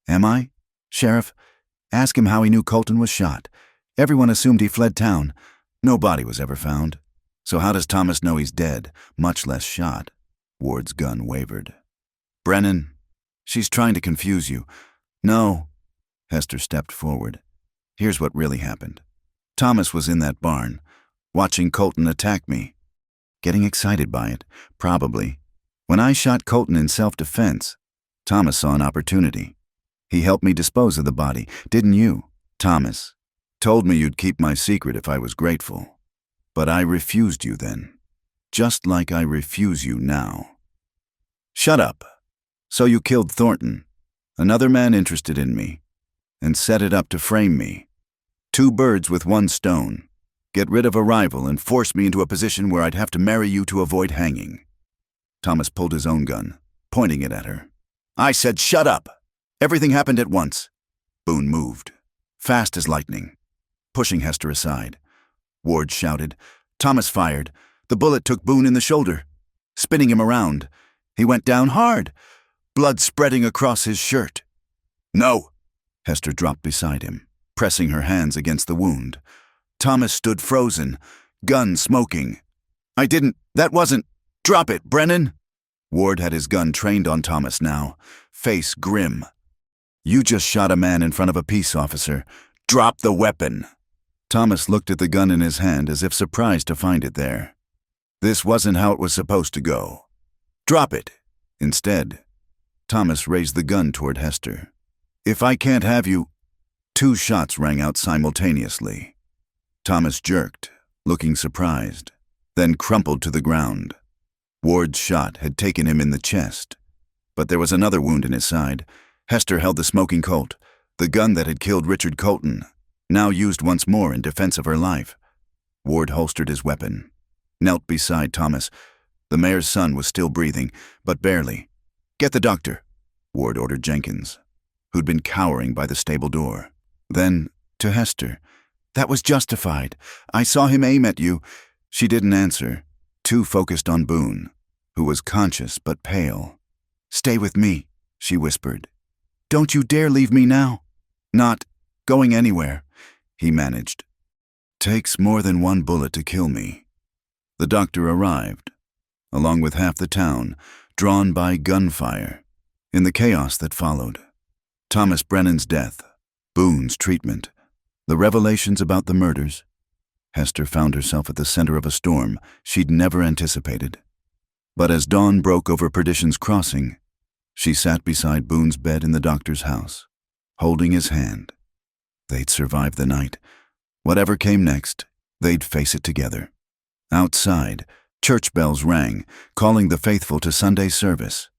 Am I? Sheriff, ask him how he knew Colton was shot. Everyone assumed he fled town. No body was ever found. So how does Thomas know he's dead, much less shot? Ward's gun wavered. Brennan, she's trying to confuse you. No. Hester stepped forward. Here's what really happened. Thomas was in that barn, watching Colton attack me. Getting excited by it, probably. When I shot Colton in self-defense, Thomas saw an opportunity. He helped me dispose of the body, didn't you, Thomas? Told me you'd keep my secret if I was grateful. But I refused you then, just like I refuse you now. Shut up. So you killed Thornton, another man interested in me, and set it up to frame me. 2 birds with 1 stone. Get rid of a rival and force me into a position where I'd have to marry you to avoid hanging. Thomas pulled his own gun, pointing it at her. I said shut up. Everything happened at once. Boone moved, fast as lightning, pushing Hester aside. Ward shouted. Thomas fired. The bullet took Boone in the shoulder, spinning him around. He went down hard, blood spreading across his shirt. No. Hester dropped beside him, pressing her hands against the wound. Thomas stood frozen, gun smoking. That wasn't. Drop it, Brennan. Ward had his gun trained on Thomas now, face grim. You just shot a man in front of a peace officer. Drop the weapon. Thomas looked at the gun in his hand as if surprised to find it there. This wasn't how it was supposed to go. Drop it. Instead, Thomas raised the gun toward Hester. If I can't have you... 2 shots rang out simultaneously. Thomas jerked, looking surprised, then crumpled to the ground. Ward's shot had taken him in the chest, but there was another wound in his side. Hester held the smoking Colt, the gun that had killed Richard Colton, now used once more in defense of her life. Ward holstered his weapon, knelt beside Thomas. The mayor's son was still breathing, but barely. Get the doctor, Ward ordered Jenkins, who'd been cowering by the stable door. Then, to Hester, that was justified. I saw him aim at you. She didn't answer, too focused on Boone, who was conscious but pale. Stay with me, she whispered. Don't you dare leave me now. Not going anywhere, he managed. Takes more than 1 bullet to kill me. The doctor arrived, along with half the town, drawn by gunfire, in the chaos that followed. Thomas Brennan's death, Boone's treatment, the revelations about the murders. Hester found herself at the center of a storm she'd never anticipated. But as dawn broke over Perdition's Crossing, she sat beside Boone's bed in the doctor's house, holding his hand. They'd survive the night. Whatever came next, they'd face it together. Outside, church bells rang, calling the faithful to Sunday service.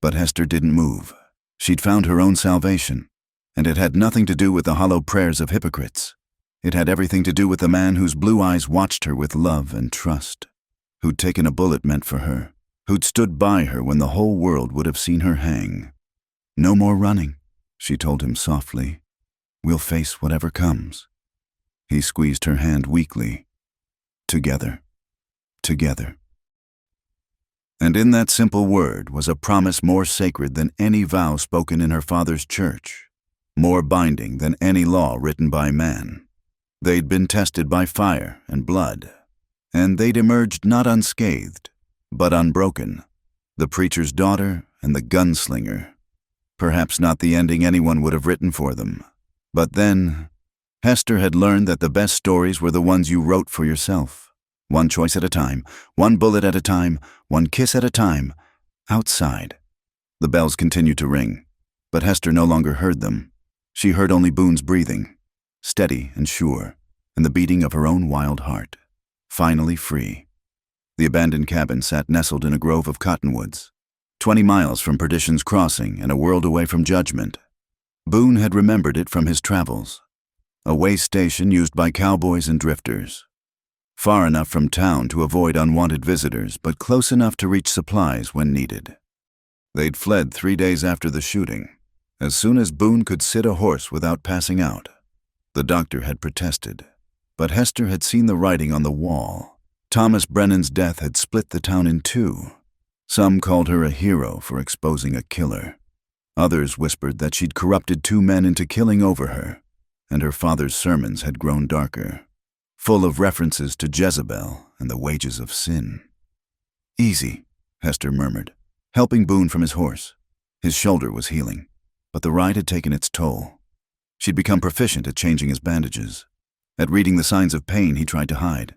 But Hester didn't move. She'd found her own salvation, and it had nothing to do with the hollow prayers of hypocrites. It had everything to do with the man whose blue eyes watched her with love and trust, who'd taken a bullet meant for her, who'd stood by her when the whole world would have seen her hang. No more running, she told him softly. We'll face whatever comes. He squeezed her hand weakly. Together. Together. And in that simple word was a promise more sacred than any vow spoken in her father's church, more binding than any law written by man. They'd been tested by fire and blood, and they'd emerged not unscathed, but unbroken. The preacher's daughter and the gunslinger. Perhaps not the ending anyone would have written for them. But then, Hester had learned that the best stories were the ones you wrote for yourself. One choice at a time, one bullet at a time, one kiss at a time. Outside. The bells continued to ring, but Hester no longer heard them. She heard only Boone's breathing, steady and sure, and the beating of her own wild heart. Finally free. The abandoned cabin sat nestled in a grove of cottonwoods, 20 miles from Perdition's Crossing and a world away from Judgment. Boone had remembered it from his travels. A way station used by cowboys and drifters. Far enough from town to avoid unwanted visitors, but close enough to reach supplies when needed. They'd fled 3 days after the shooting, as soon as Boone could sit a horse without passing out. The doctor had protested, but Hester had seen the writing on the wall. Thomas Brennan's death had split the town in two. Some called her a hero for exposing a killer. Others whispered that she'd corrupted 2 men into killing over her, and her father's sermons had grown darker, full of references to Jezebel and the wages of sin. "Easy," Hester murmured, helping Boone from his horse. His shoulder was healing, but the ride had taken its toll. She'd become proficient at changing his bandages, at reading the signs of pain he tried to hide.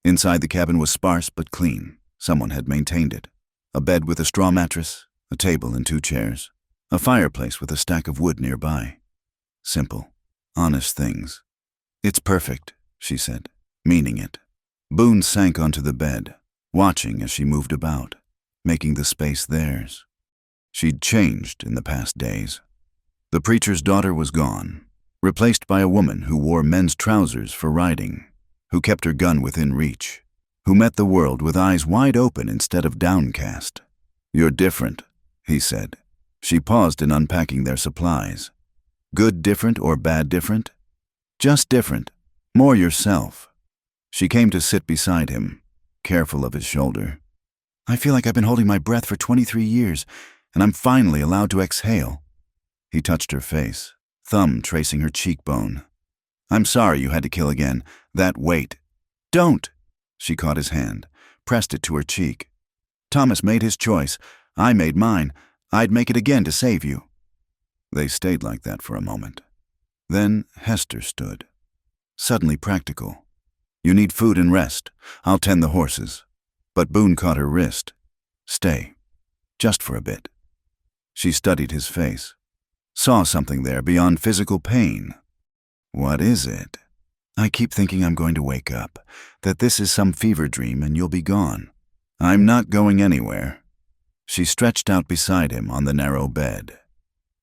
Inside the cabin was sparse but clean. Someone had maintained it. A bed with a straw mattress, a table and 2 chairs, a fireplace with a stack of wood nearby. Simple, honest things. "It's perfect," she said, meaning it. Boone sank onto the bed, watching as she moved about, making the space theirs. She'd changed in the past days. The preacher's daughter was gone, replaced by a woman who wore men's trousers for riding, who kept her gun within reach, who met the world with eyes wide open instead of downcast. "You're different," he said. She paused in unpacking their supplies. "Good different or bad different?" "Just different. More yourself." She came to sit beside him, careful of his shoulder. "I feel like I've been holding my breath for 23 years, and I'm finally allowed to exhale." He touched her face, thumb tracing her cheekbone. "I'm sorry you had to kill again. That weight." "Don't!" She caught his hand, pressed it to her cheek. "Thomas made his choice. I made mine. I'd make it again to save you." They stayed like that for a moment. Then Hester stood, suddenly practical. "You need food and rest. I'll tend the horses." But Boone caught her wrist. "Stay. Just for a bit." She studied his face, saw something there beyond physical pain. "What is it?" "I keep thinking I'm going to wake up, that this is some fever dream and you'll be gone." "I'm not going anywhere." She stretched out beside him on the narrow bed,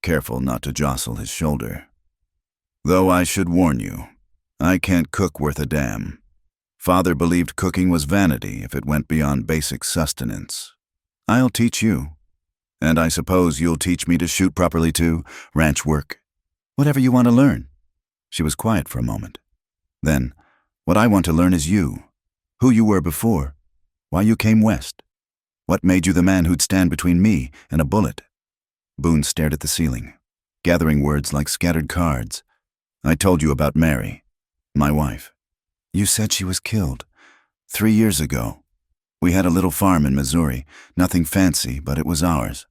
careful not to jostle his shoulder. "Though I should warn you, I can't cook worth a damn. Father believed cooking was vanity if it went beyond basic sustenance. I'll teach you. And I suppose you'll teach me to shoot properly too, ranch work. Whatever you want to learn." She was quiet for a moment. Then, "What I want to learn is you. Who you were before. Why you came west. What made you the man who'd stand between me and a bullet?" Boone stared at the ceiling, gathering words like scattered cards. "I told you about Mary, my wife. You said she was killed 3 years ago. We had a little farm in Missouri, nothing fancy, but it was ours.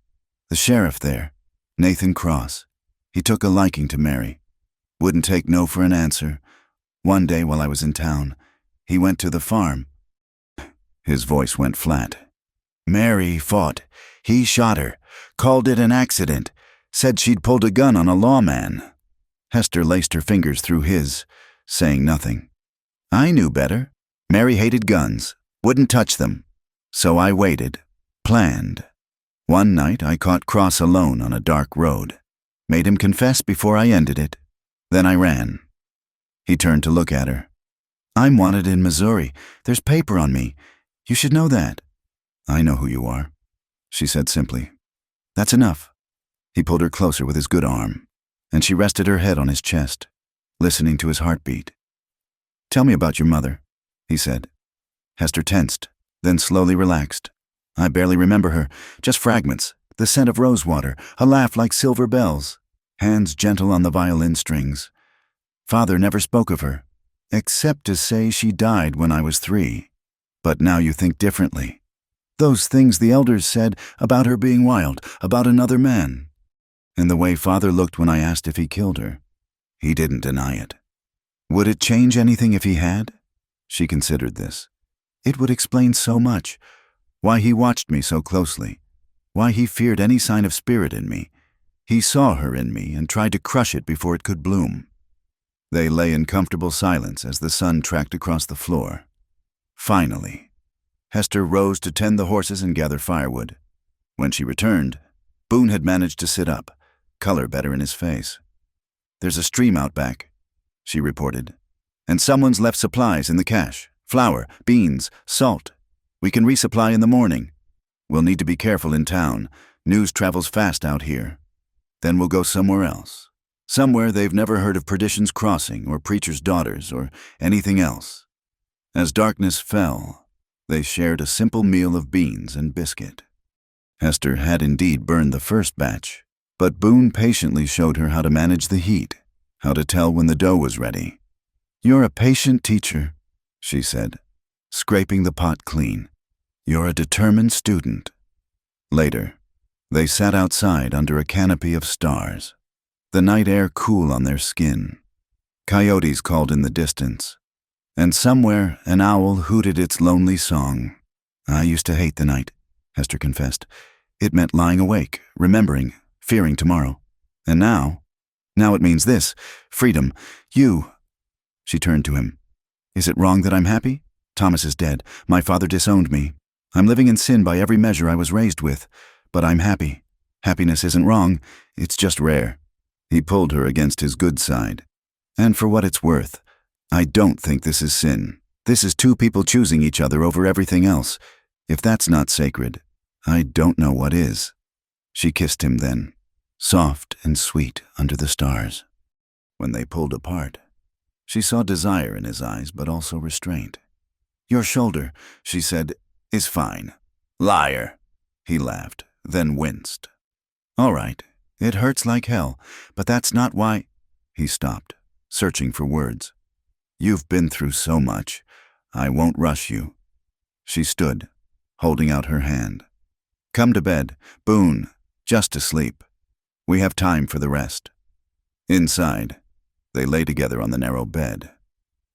The sheriff there, Nathan Cross, he took a liking to Mary. Wouldn't take no for an answer. One day while I was in town, he went to the farm." His voice went flat. "Mary fought. He shot her, called it an accident, said she'd pulled a gun on a lawman." Hester laced her fingers through his, saying nothing. "I knew better. Mary hated guns, wouldn't touch them. So I waited, planned. One night I caught Cross alone on a dark road, made him confess before I ended it. Then I ran." He turned to look at her. "I'm wanted in Missouri. There's paper on me. You should know that." "I know who you are," she said simply. "That's enough." He pulled her closer with his good arm, and she rested her head on his chest, listening to his heartbeat. "Tell me about your mother," he said. Hester tensed, then slowly relaxed. I barely remember her, just fragments, the scent of rosewater, a laugh like silver bells, hands gentle on the violin strings. Father never spoke of her, except to say she died when I was 3. But now you think differently. Those things the elders said about her being wild, about another man. And the way Father looked when I asked if he killed her. He didn't deny it. Would it change anything if he had? She considered this. It would explain so much. Why he watched me so closely. Why he feared any sign of spirit in me. He saw her in me and tried to crush it before it could bloom. They lay in comfortable silence as the sun tracked across the floor. Finally, Hester rose to tend the horses and gather firewood. When she returned, Boone had managed to sit up, color better in his face. "There's a stream out back," she reported, "and someone's left supplies in the cache. Flour, beans, salt. We can resupply in the morning. We'll need to be careful in town. News travels fast out here. Then we'll go somewhere else. Somewhere they've never heard of Perdition's Crossing or Preacher's Daughters or anything else." As darkness fell, they shared a simple meal of beans and biscuit. Hester had indeed burned the first batch, but Boone patiently showed her how to manage the heat, how to tell when the dough was ready. "You're a patient teacher," she said, scraping the pot clean. "You're a determined student." Later, they sat outside under a canopy of stars, the night air cool on their skin. Coyotes called in the distance, and somewhere an owl hooted its lonely song. "I used to hate the night," Hester confessed. "It meant lying awake, remembering, fearing tomorrow. And now it means this, freedom. You." She turned to him. "Is it wrong that I'm happy? Thomas is dead. My father disowned me. I'm living in sin by every measure I was raised with. But I'm happy. Happiness isn't wrong. It's just rare." He pulled her against his good side. "And for what it's worth, I don't think this is sin. This is 2 people choosing each other over everything else. If that's not sacred, I don't know what is." She kissed him then, soft and sweet under the stars. When they pulled apart, she saw desire in his eyes, but also restraint. "Your shoulder," she said, "is fine." "Liar," he laughed, then winced. "All right, it hurts like hell, but that's not why—" He stopped, searching for words. "You've been through so much. I won't rush you." She stood, holding out her hand. "Come to bed, Boone, just to sleep. We have time for the rest." Inside, they lay together on the narrow bed.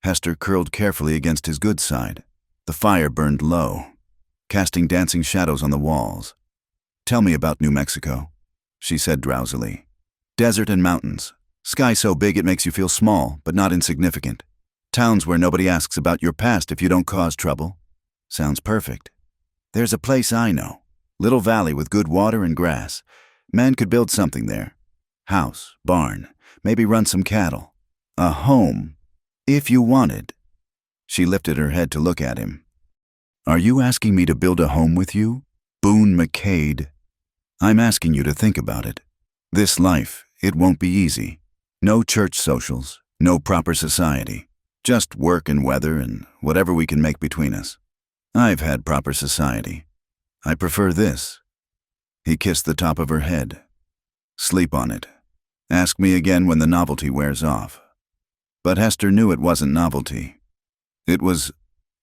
Hester curled carefully against his good side. The fire burned low, casting dancing shadows on the walls. "Tell me about New Mexico," she said drowsily. "Desert and mountains. Sky so big it makes you feel small, but not insignificant. Towns where nobody asks about your past if you don't cause trouble. Sounds perfect. There's a place I know. Little valley with good water and grass. Man could build something there. House, barn, maybe run some cattle. A home, if you wanted." She lifted her head to look at him. "Are you asking me to build a home with you, Boone McCade?" "I'm asking you to think about it. This life, it won't be easy. No church socials, no proper society. Just work and weather and whatever we can make between us. I've had proper society. I prefer this." He kissed the top of her head. "Sleep on it. Ask me again when the novelty wears off." But Hester knew it wasn't novelty. It was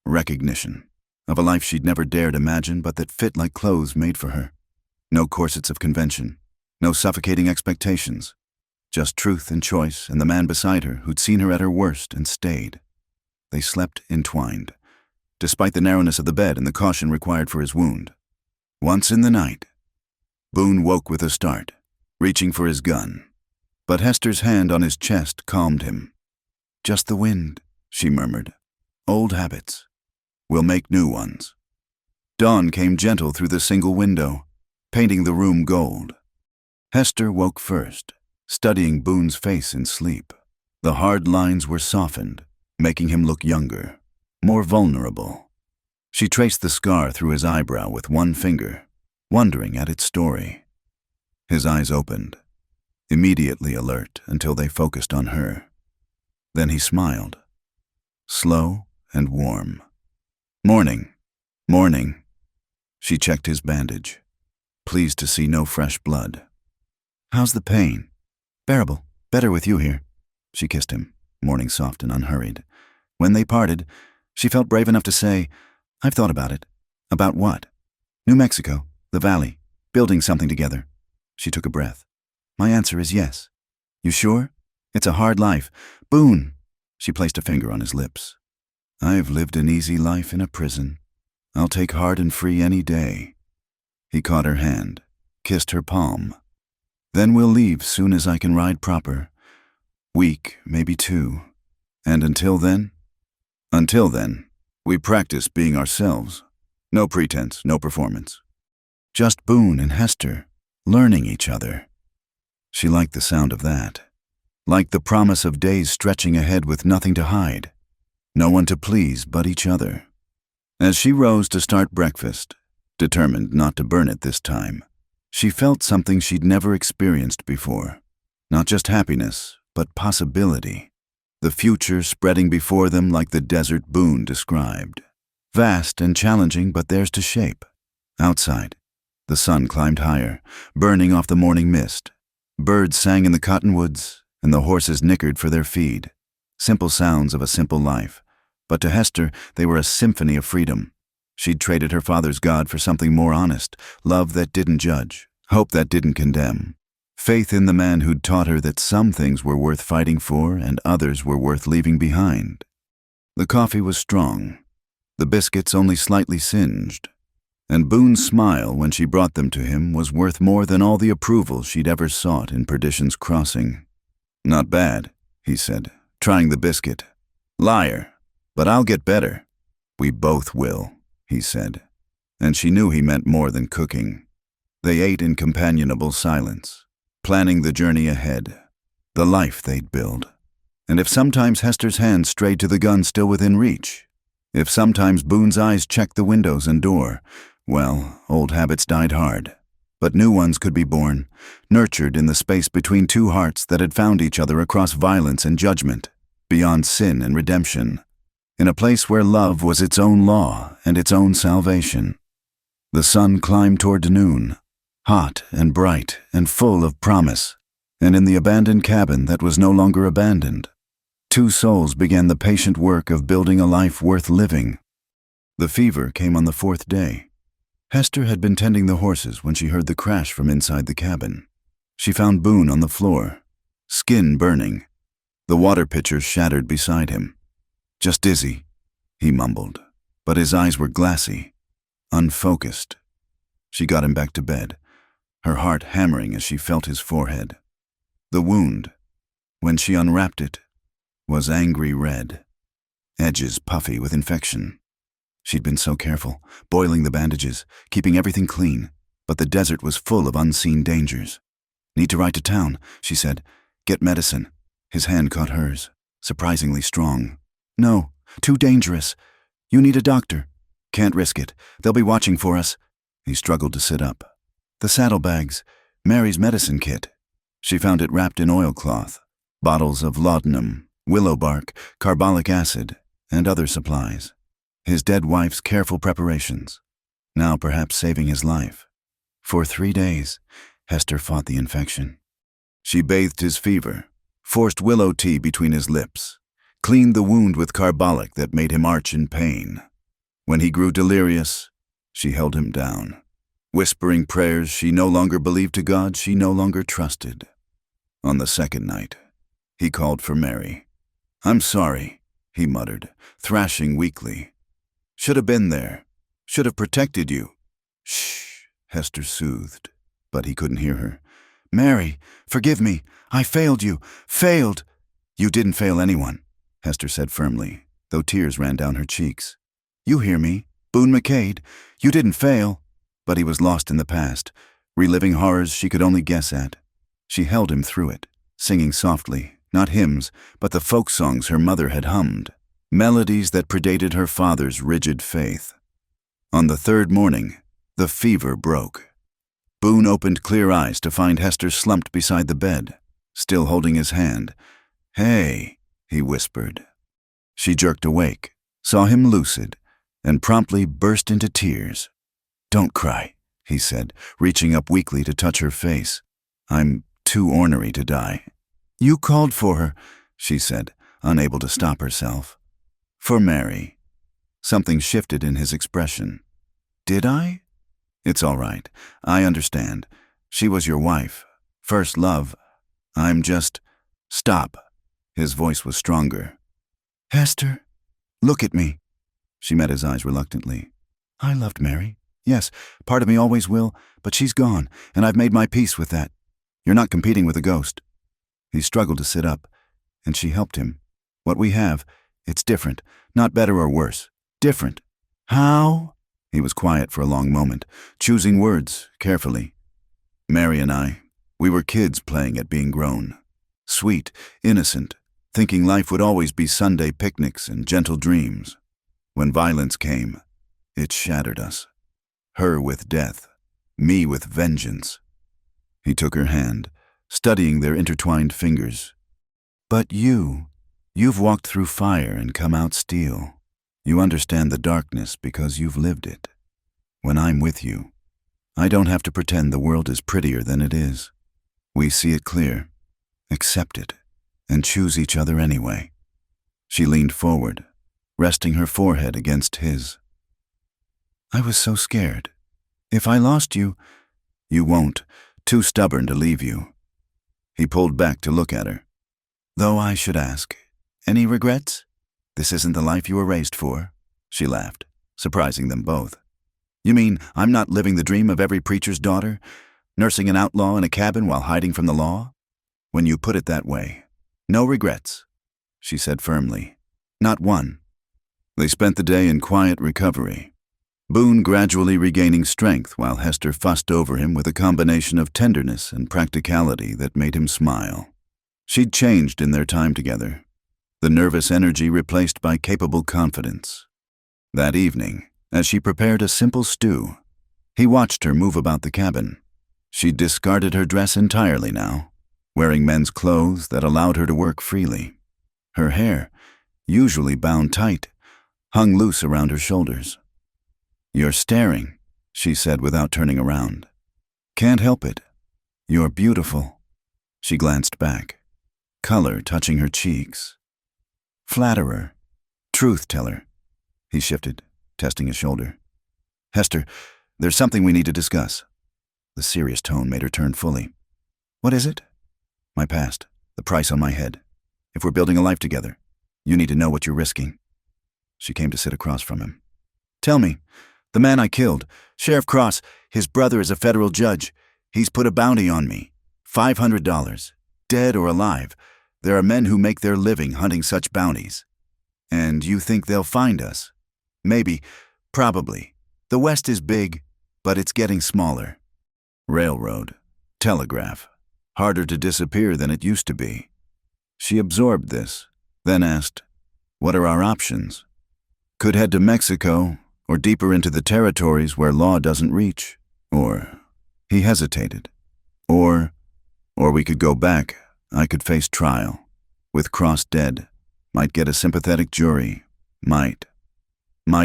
recognition of a life she'd never dared imagine, but that fit like clothes made for her. No corsets of convention, no suffocating expectations. Just truth and choice and the man beside her who'd seen her at her worst and stayed. They slept entwined, despite the narrowness of the bed and the caution required for his wound. Once in the night, Boone woke with a start, reaching for his gun. But Hester's hand on his chest calmed him. "Just the wind," she murmured. "Old habits. We'll make new ones." Dawn came gentle through the single window, painting the room gold. Hester woke first, studying Boone's face in sleep. The hard lines were softened, making him look younger, more vulnerable. She traced the scar through his eyebrow with one finger, wondering at its story. His eyes opened, immediately alert until they focused on her. Then he smiled, slow and warm. "Morning, morning." She checked his bandage, pleased to see no fresh blood. "How's the pain?" "Bearable. Better with you here." She kissed him, morning soft and unhurried. When they parted, she felt brave enough to say, "I've thought about it." "About what?" "New Mexico, the valley, building something together." She took a breath. "My answer is yes." "You sure? It's a hard life. Boone." She placed a finger on his lips. "I've lived an easy life in a prison. I'll take hard and free any day." He caught her hand, kissed her palm. "Then we'll leave soon as I can ride proper. Week, maybe 2. And until then? Until then, we practice being ourselves. No pretense, no performance. Just Boone and Hester, learning each other." She liked the sound of that. Liked the promise of days stretching ahead with nothing to hide. No one to please but each other. As she rose to start breakfast, determined not to burn it this time, she felt something she'd never experienced before. Not just happiness, but possibility. The future spreading before them like the desert Boone described. Vast and challenging, but theirs to shape. Outside, the sun climbed higher, burning off the morning mist. Birds sang in the cottonwoods, and the horses nickered for their feed. Simple sounds of a simple life. But to Hester, they were a symphony of freedom. She'd traded her father's God for something more honest, love that didn't judge, hope that didn't condemn, faith in the man who'd taught her that some things were worth fighting for and others were worth leaving behind. The coffee was strong, the biscuits only slightly singed, and Boone's smile when she brought them to him was worth more than all the approval she'd ever sought in Perdition's Crossing. "Not bad," he said, trying the biscuit. "Liar. But I'll get better." "We both will," he said, and she knew he meant more than cooking. They ate in companionable silence, planning the journey ahead, the life they'd build. And if sometimes Hester's hand strayed to the gun still within reach, if sometimes Boone's eyes checked the windows and door, well, old habits died hard. But new ones could be born, nurtured in the space between two hearts that had found each other across violence and judgment, beyond sin and redemption. In a place where love was its own law and its own salvation. The sun climbed toward noon, hot and bright and full of promise, and in the abandoned cabin that was no longer abandoned, two souls began the patient work of building a life worth living. The fever came on the 4th day. Hester had been tending the horses when she heard the crash from inside the cabin. She found Boone on the floor, skin burning, the water pitcher shattered beside him. "Just dizzy," he mumbled, but his eyes were glassy, unfocused. She got him back to bed, her heart hammering as she felt his forehead. The wound, when she unwrapped it, was angry red, edges puffy with infection. She'd been so careful, boiling the bandages, keeping everything clean, but the desert was full of unseen dangers. "Need to ride to town," she said. "Get medicine." His hand caught hers, surprisingly strong. "No, too dangerous. You need a doctor." "Can't risk it. They'll be watching for us." He struggled to sit up. "The saddlebags, Mary's medicine kit." She found it wrapped in oilcloth, bottles of laudanum, willow bark, carbolic acid, and other supplies. His dead wife's careful preparations, now perhaps saving his life. For 3 days, Hester fought the infection. She bathed his fever, forced willow tea between his lips, cleaned the wound with carbolic that made him arch in pain. When he grew delirious, she held him down, whispering prayers she no longer believed to God she no longer trusted. On the 2nd night, he called for Mary. "I'm sorry," he muttered, thrashing weakly. "Should have been there. Should have protected you." "Shh," Hester soothed, but he couldn't hear her. "Mary, forgive me. I failed you. Failed." "You didn't fail anyone," Hester said firmly, though tears ran down her cheeks. "You hear me, Boone McCade. You didn't fail." But he was lost in the past, reliving horrors she could only guess at. She held him through it, singing softly, not hymns, but the folk songs her mother had hummed, melodies that predated her father's rigid faith. On the 3rd morning, the fever broke. Boone opened clear eyes to find Hester slumped beside the bed, still holding his hand. "Hey," he whispered. She jerked awake, saw him lucid, and promptly burst into tears. Don't cry, he said, reaching up weakly to touch her face. I'm too ornery to die. You called for her, she said, unable to stop herself. For Mary. Something shifted in his expression. Did I? It's all right. I understand. She was your wife. First love. I'm just... Stop. His voice was stronger. Hester, look at me. She met his eyes reluctantly. I loved Mary. Yes, part of me always will, but she's gone, and I've made my peace with that. You're not competing with a ghost. He struggled to sit up, and she helped him. What we have, it's different, not better or worse. Different. How? He was quiet for a long moment, choosing words carefully. Mary and I, we were kids playing at being grown. Sweet, innocent, thinking life would always be Sunday picnics and gentle dreams. When violence came, it shattered us. Her with death, me with vengeance. He took her hand, studying their intertwined fingers. But you've walked through fire and come out steel. You understand the darkness because you've lived it. When I'm with you, I don't have to pretend the world is prettier than it is. We see it clear, accept it, and choose each other anyway. She leaned forward, resting her forehead against his. I was so scared. If I lost you, you won't, too stubborn to leave you. He pulled back to look at her. Though I should ask, any regrets? This isn't the life you were raised for. She laughed, surprising them both. You mean I'm not living the dream of every preacher's daughter, nursing an outlaw in a cabin while hiding from the law? When you put it that way, no regrets, she said firmly. Not one. They spent the day in quiet recovery. Boone gradually regaining strength while Hester fussed over him with a combination of tenderness and practicality that made him smile. She'd changed in their time together, the nervous energy replaced by capable confidence. That evening, as she prepared a simple stew, he watched her move about the cabin. She'd discarded her dress entirely now, wearing men's clothes that allowed her to work freely. Her hair, usually bound tight, hung loose around her shoulders. You're staring, she said without turning around. Can't help it. You're beautiful. She glanced back, color touching her cheeks. Flatterer, truth-teller. He shifted, testing his shoulder. Hester, there's something we need to discuss. The serious tone made her turn fully. What is it? My past, the price on my head. If we're building a life together, you need to know what you're risking. She came to sit across from him. Tell me, the man I killed, Sheriff Cross, his brother is a federal judge. He's put a bounty on me. $500, dead or alive. There are men who make their living hunting such bounties. And you think they'll find us? Maybe, probably. The West is big, but it's getting smaller. Railroad, telegraph, harder to disappear than it used to be. She absorbed this, then asked, what are our options? Could head to Mexico, or deeper into the territories where law doesn't reach. Or, he hesitated. Or we could go back. I could face trial. With Cross dead, might get a sympathetic jury. Might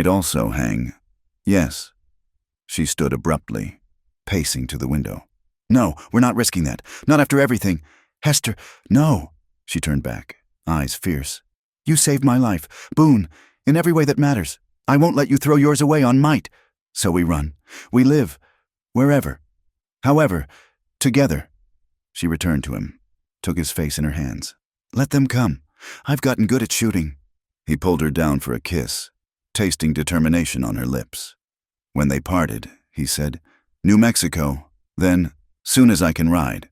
also hang. Yes. She stood abruptly, pacing to the window. No, we're not risking that. Not after everything. Hester, no. She turned back, eyes fierce. You saved my life. Boone, in every way that matters. I won't let you throw yours away on might. So we run. We live. Wherever. However. Together. She returned to him, took his face in her hands. Let them come. I've gotten good at shooting. He pulled her down for a kiss, tasting determination on her lips. When they parted, he said, New Mexico, then, soon as I can ride.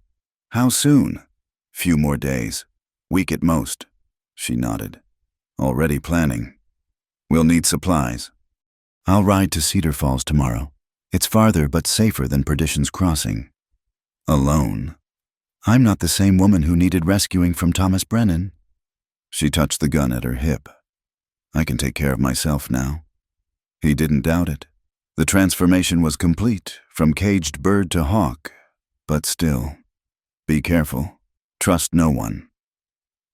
How soon? Few more days. Week at most. She nodded. Already planning. We'll need supplies. I'll ride to Cedar Falls tomorrow. It's farther but safer than Perdition's Crossing. Alone. I'm not the same woman who needed rescuing from Thomas Brennan. She touched the gun at her hip. I can take care of myself now. He didn't doubt it. The transformation was complete, from caged bird to hawk. But still, be careful. Trust no one.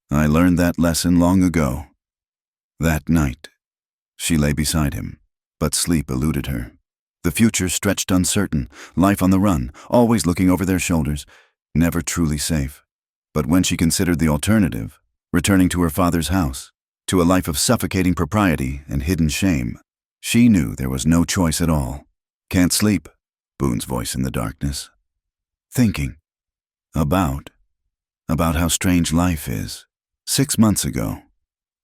I learned that lesson long ago. That night, she lay beside him, but sleep eluded her. The future stretched uncertain, life on the run, always looking over their shoulders, never truly safe. But when she considered the alternative, returning to her father's house, to a life of suffocating propriety and hidden shame, she knew there was no choice at all. "Can't sleep," Boone's voice in the darkness. "Thinking. About how strange life is. 6 months ago,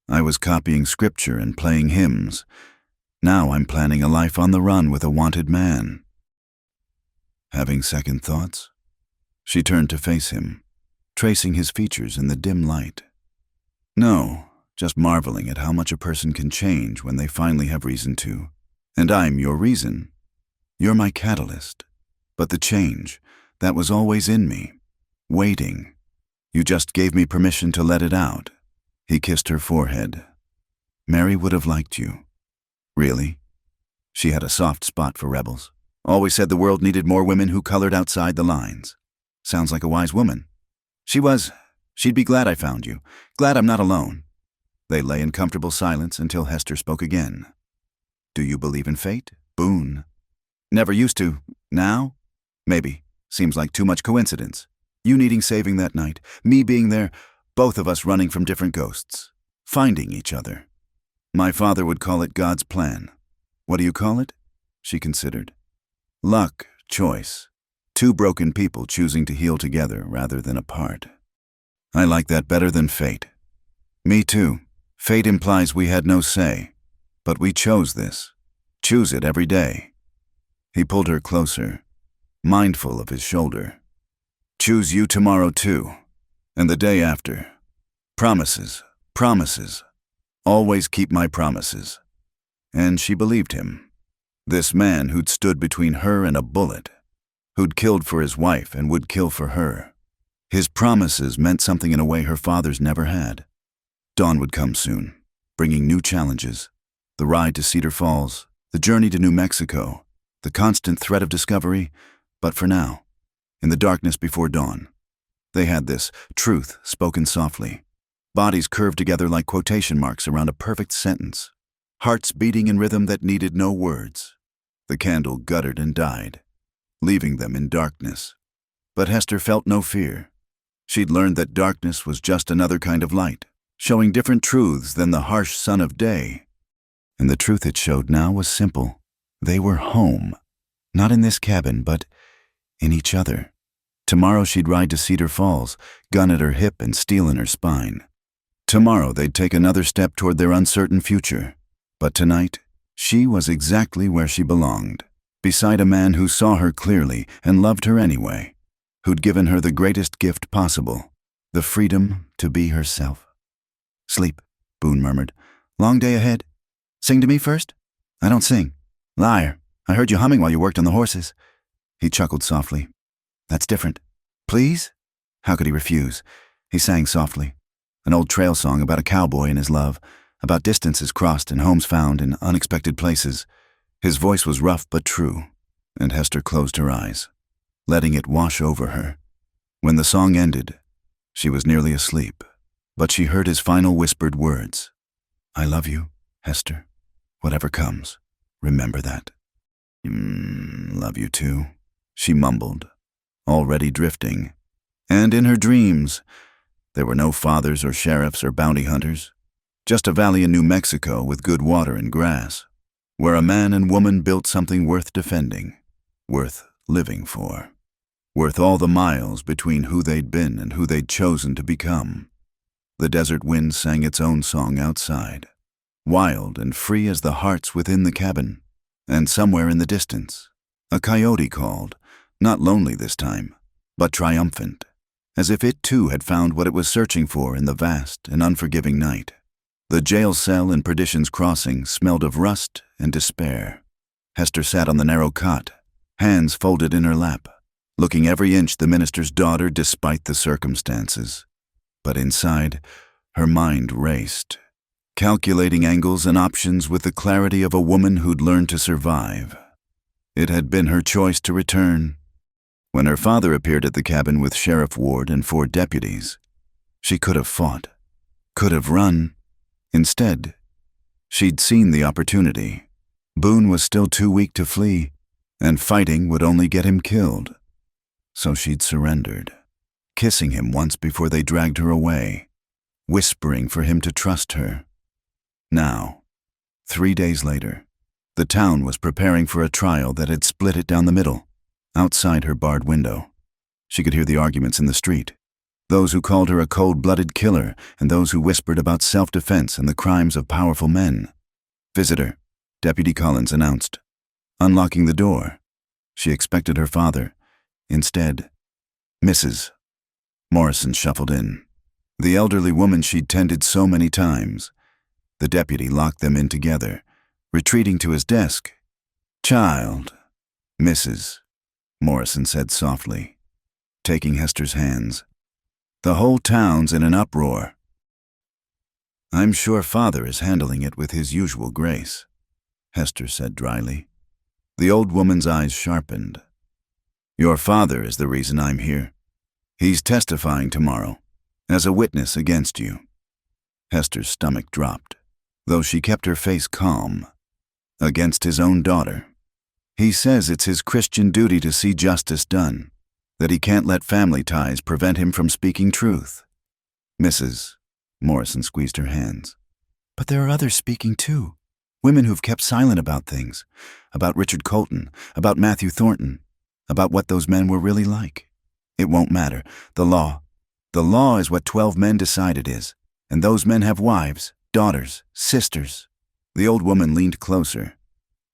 I was copying scripture and playing hymns. Now I'm planning a life on the run with a wanted man." Having second thoughts, she turned to face him, tracing his features in the dim light. "No, just marveling at how much a person can change when they finally have reason to. And I'm your reason. You're my catalyst. But the change, that was always in me, waiting. You just gave me permission to let it out." He kissed her forehead. "Mary would have liked you." "Really?" She had a soft spot for rebels. Always said the world needed more women who colored outside the lines. Sounds like a wise woman. She was. She'd be glad I found you. Glad I'm not alone. They lay in comfortable silence until Hester spoke again. "Do you believe in fate, Boone?" "Never used to. Now? Maybe. Seems like too much coincidence. You needing saving that night, me being there, both of us running from different ghosts. Finding each other. My father would call it God's plan. What do you call it?" She considered. "Luck, choice. Two broken people choosing to heal together rather than apart. I like that better than fate." "Me too. Fate implies we had no say. But we chose this. Choose it every day." He pulled her closer, mindful of his shoulder. "Choose you tomorrow too. And the day after. Promises, promises. Always keep my promises." And she believed him. This man who'd stood between her and a bullet, who'd killed for his wife and would kill for her. His promises meant something in a way her father's never had. Dawn would come soon, bringing new challenges. The ride to Cedar Falls, the journey to New Mexico, the constant threat of discovery. But for now, in the darkness before dawn, they had this truth spoken softly. Bodies curved together like quotation marks around a perfect sentence. Hearts beating in rhythm that needed no words. The candle guttered and died, leaving them in darkness. But Hester felt no fear. She'd learned that darkness was just another kind of light, showing different truths than the harsh sun of day. And the truth it showed now was simple. They were home. Not in this cabin, but in each other. Tomorrow she'd ride to Cedar Falls, gun at her hip and steel in her spine. Tomorrow they'd take another step toward their uncertain future. But tonight, she was exactly where she belonged, beside a man who saw her clearly and loved her anyway, who'd given her the greatest gift possible, the freedom to be herself. "Sleep," Boone murmured. "Long day ahead. Sing to me first?" "I don't sing." "Liar. I heard you humming while you worked on the horses." He chuckled softly. "That's different." "Please?" How could he refuse? He sang softly. An old trail song about a cowboy and his love, about distances crossed and homes found in unexpected places. His voice was rough but true, and Hester closed her eyes, letting it wash over her. When the song ended, she was nearly asleep, but she heard his final whispered words. "I love you, Hester. Whatever comes, remember that." Love you too," she mumbled, already drifting. And in her dreams, there were no fathers or sheriffs or bounty hunters, just a valley in New Mexico with good water and grass, where a man and woman built something worth defending, worth living for, worth all the miles between who they'd been and who they'd chosen to become. The desert wind sang its own song outside, wild and free as the hearts within the cabin. And somewhere in the distance, a coyote called, not lonely this time, but triumphant, as if it too had found what it was searching for in the vast and unforgiving night. The jail cell in Perdition's Crossing smelled of rust and despair. Hester sat on the narrow cot, hands folded in her lap, looking every inch the minister's daughter despite the circumstances. But inside, her mind raced, calculating angles and options with the clarity of a woman who'd learned to survive. It had been her choice to return. When her father appeared at the cabin with Sheriff Ward and 4 deputies, she could have fought, could have run. Instead, she'd seen the opportunity. Boone was still too weak to flee. and fighting would only get him killed. So she'd surrendered, kissing him once before they dragged her away, whispering for him to trust her. Now, 3 days later, the town was preparing for a trial that had split it down the middle. Outside her barred window, she could hear the arguments in the street. Those who called her a cold-blooded killer and those who whispered about self-defense and the crimes of powerful men. "Visitor," Deputy Collins announced, unlocking the door. She expected her father. Instead, Mrs. Morrison shuffled in. The elderly woman she'd tended so many times. The deputy locked them in together, retreating to his desk. "Child," Mrs. Morrison said softly, taking Hester's hands. "The whole town's in an uproar." "I'm sure Father is handling it with his usual grace," Hester said dryly. The old woman's eyes sharpened. "Your father is the reason I'm here. He's testifying tomorrow, as a witness against you." Hester's stomach dropped, though she kept her face calm. "Against his own daughter. He says it's his Christian duty to see justice done, that he can't let family ties prevent him from speaking truth." Mrs. Morrison squeezed her hands. "But there are others speaking too. Women who've kept silent about things, about Richard Colton, about Matthew Thornton, about what those men were really like. It won't matter. The law is what 12 men decide it is, and those men have wives, daughters, sisters." The old woman leaned closer.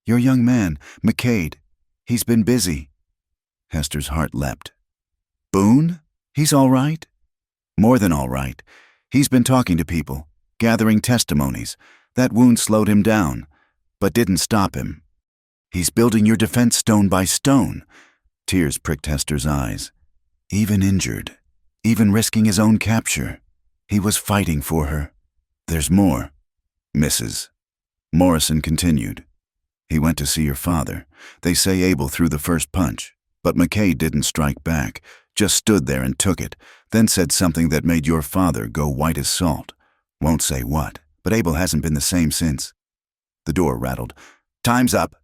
"Your young man, McCade, he's been busy." Hester's heart leapt. "Boone? He's all right?" "More than all right. He's been talking to people, gathering testimonies. That wound slowed him down, but didn't stop him. He's building your defense stone by stone." Tears pricked Hester's eyes. "Even injured, even risking his own capture, he was fighting for her. There's more." Mrs. Morrison continued. "He went to see your father. They say Abel threw the first punch, but McCade didn't strike back, just stood there and took it, then said something that made your father go white as salt. Won't say what, but Abel hasn't been the same since." The door rattled. "Time's up."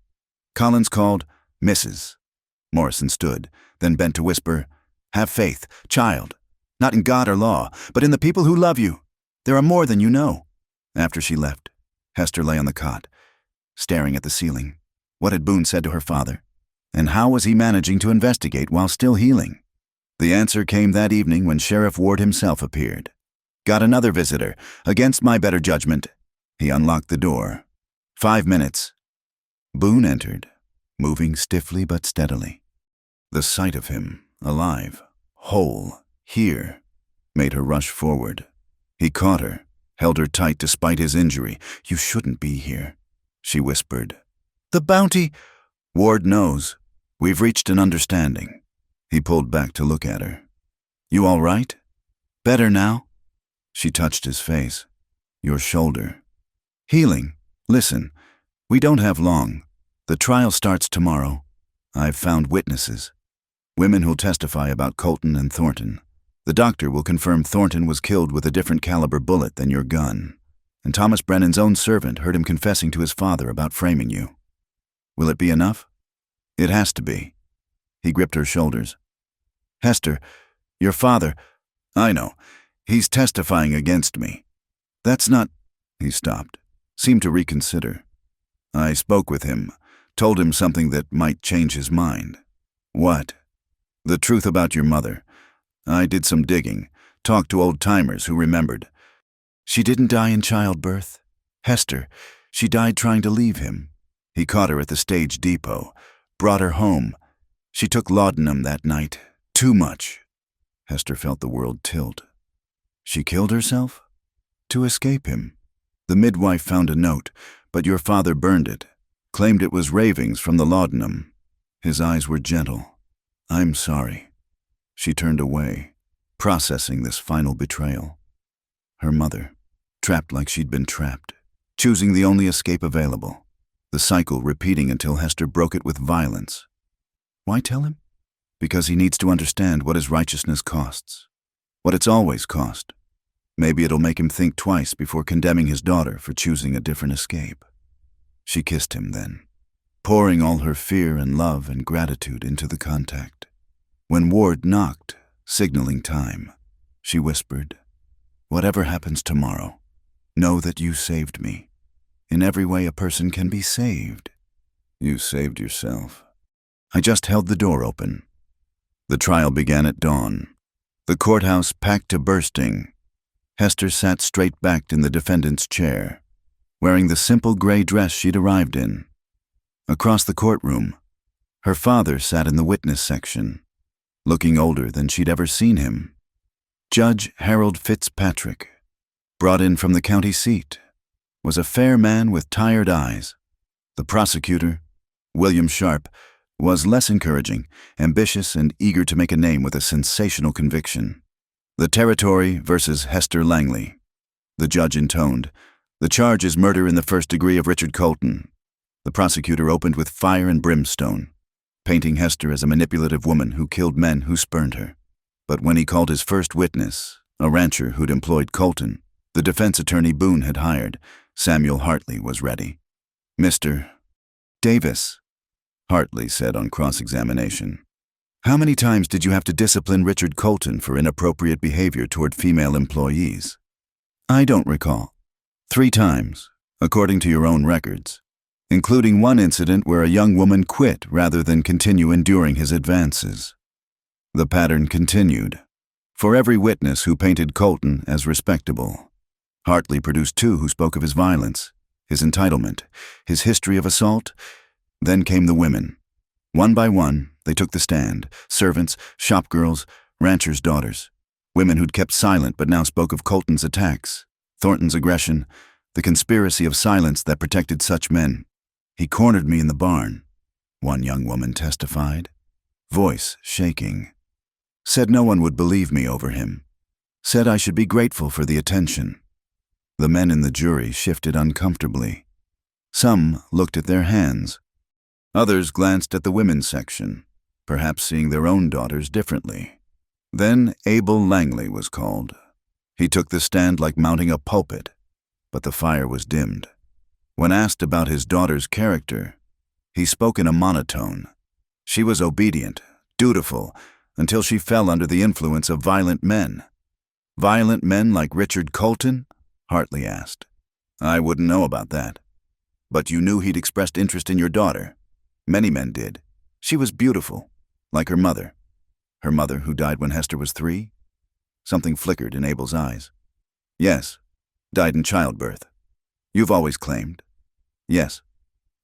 Collins called. "Mrs." Morrison stood, then bent to whisper, "Have faith, child, not in God or law, but in the people who love you. There are more than you know." After she left, Hester lay on the cot, staring at the ceiling. What had Boone said to her father? And how was he managing to investigate while still healing? The answer came that evening when Sheriff Ward himself appeared. "Got another visitor, against my better judgment." He unlocked the door. 5 minutes. Boone entered, moving stiffly but steadily. The sight of him, alive, whole, here, made her rush forward. He caught her, held her tight despite his injury. "You shouldn't be here," she whispered. "The bounty—" "Ward knows. We've reached an understanding." He pulled back to look at her. "You all right? Better now?" She touched his face. "Your shoulder." "Healing. Listen, we don't have long. The trial starts tomorrow. I've found witnesses. Women who'll testify about Colton and Thornton. The doctor will confirm Thornton was killed with a different caliber bullet than your gun. And Thomas Brennan's own servant heard him confessing to his father about framing you. Will it be enough?" "It has to be." He gripped her shoulders. "Hester, your father—" "I know. He's testifying against me." "That's not—" He stopped, seemed to reconsider. "I spoke with him, told him something that might change his mind." "What?" "The truth about your mother. I did some digging, talked to old-timers who remembered. She didn't die in childbirth. Hester, she died trying to leave him. He caught her at the stage depot, brought her home. She took laudanum that night. Too much." Hester felt the world tilt. "She killed herself?" "To escape him. The midwife found a note, but your father burned it, claimed it was ravings from the laudanum." His eyes were gentle. "I'm sorry." She turned away, processing this final betrayal. Her mother, trapped like she'd been trapped, choosing the only escape available, the cycle repeating until Hester broke it with violence. Why tell him? Because he needs to understand what his righteousness costs, what it's always cost. Maybe it'll make him think twice before condemning his daughter for choosing a different escape. She kissed him then. pouring all her fear and love and gratitude into the contact. When Ward knocked, signaling time, she whispered, "Whatever happens tomorrow, know that you saved me. In every way a person can be saved. You saved yourself." I just held the door open. The trial began at dawn. The courthouse packed to bursting. Hester sat straight-backed in the defendant's chair, wearing the simple gray dress she'd arrived in. Across the courtroom, her father sat in the witness section, looking older than she'd ever seen him. Judge Harold Fitzpatrick, brought in from the county seat, was a fair man with tired eyes. The prosecutor, William Sharp, was less encouraging, ambitious, and eager to make a name with a sensational conviction. The Territory versus Hester Langley. The judge intoned, "The charge is murder in the first degree of Richard Colton." The prosecutor opened with fire and brimstone, painting Hester as a manipulative woman who killed men who spurned her. But when he called his first witness, a rancher who'd employed Colton, the defense attorney Boone had hired, Samuel Hartley was ready. "Mr. Davis," Hartley said on cross-examination, "how many times did you have to discipline Richard Colton for inappropriate behavior toward female employees?" "I don't recall." "3 times, according to your own records, including one incident where a young woman quit rather than continue enduring his advances." The pattern continued. For every witness who painted Colton as respectable, Hartley produced 2 who spoke of his violence, his entitlement, his history of assault. Then came the women. One by one, they took the stand, servants, shopgirls, ranchers' daughters, women who'd kept silent but now spoke of Colton's attacks, Thornton's aggression, the conspiracy of silence that protected such men. "He cornered me in the barn," one young woman testified, voice shaking. "Said no one would believe me over him. Said I should be grateful for the attention." The men in the jury shifted uncomfortably. Some looked at their hands. Others glanced at the women's section, perhaps seeing their own daughters differently. Then Abel Langley was called. He took the stand like mounting a pulpit, but the fire was dimmed. When asked about his daughter's character, he spoke in a monotone. She was obedient, dutiful, until she fell under the influence of violent men. "Violent men like Richard Colton?" Hartley asked. "I wouldn't know about that. But you knew he'd expressed interest in your daughter. Many men did. She was beautiful, like her mother. Her mother, who died when Hester was 3? Something flickered in Abel's eyes. "Yes, died in childbirth." "You've always claimed." "Yes,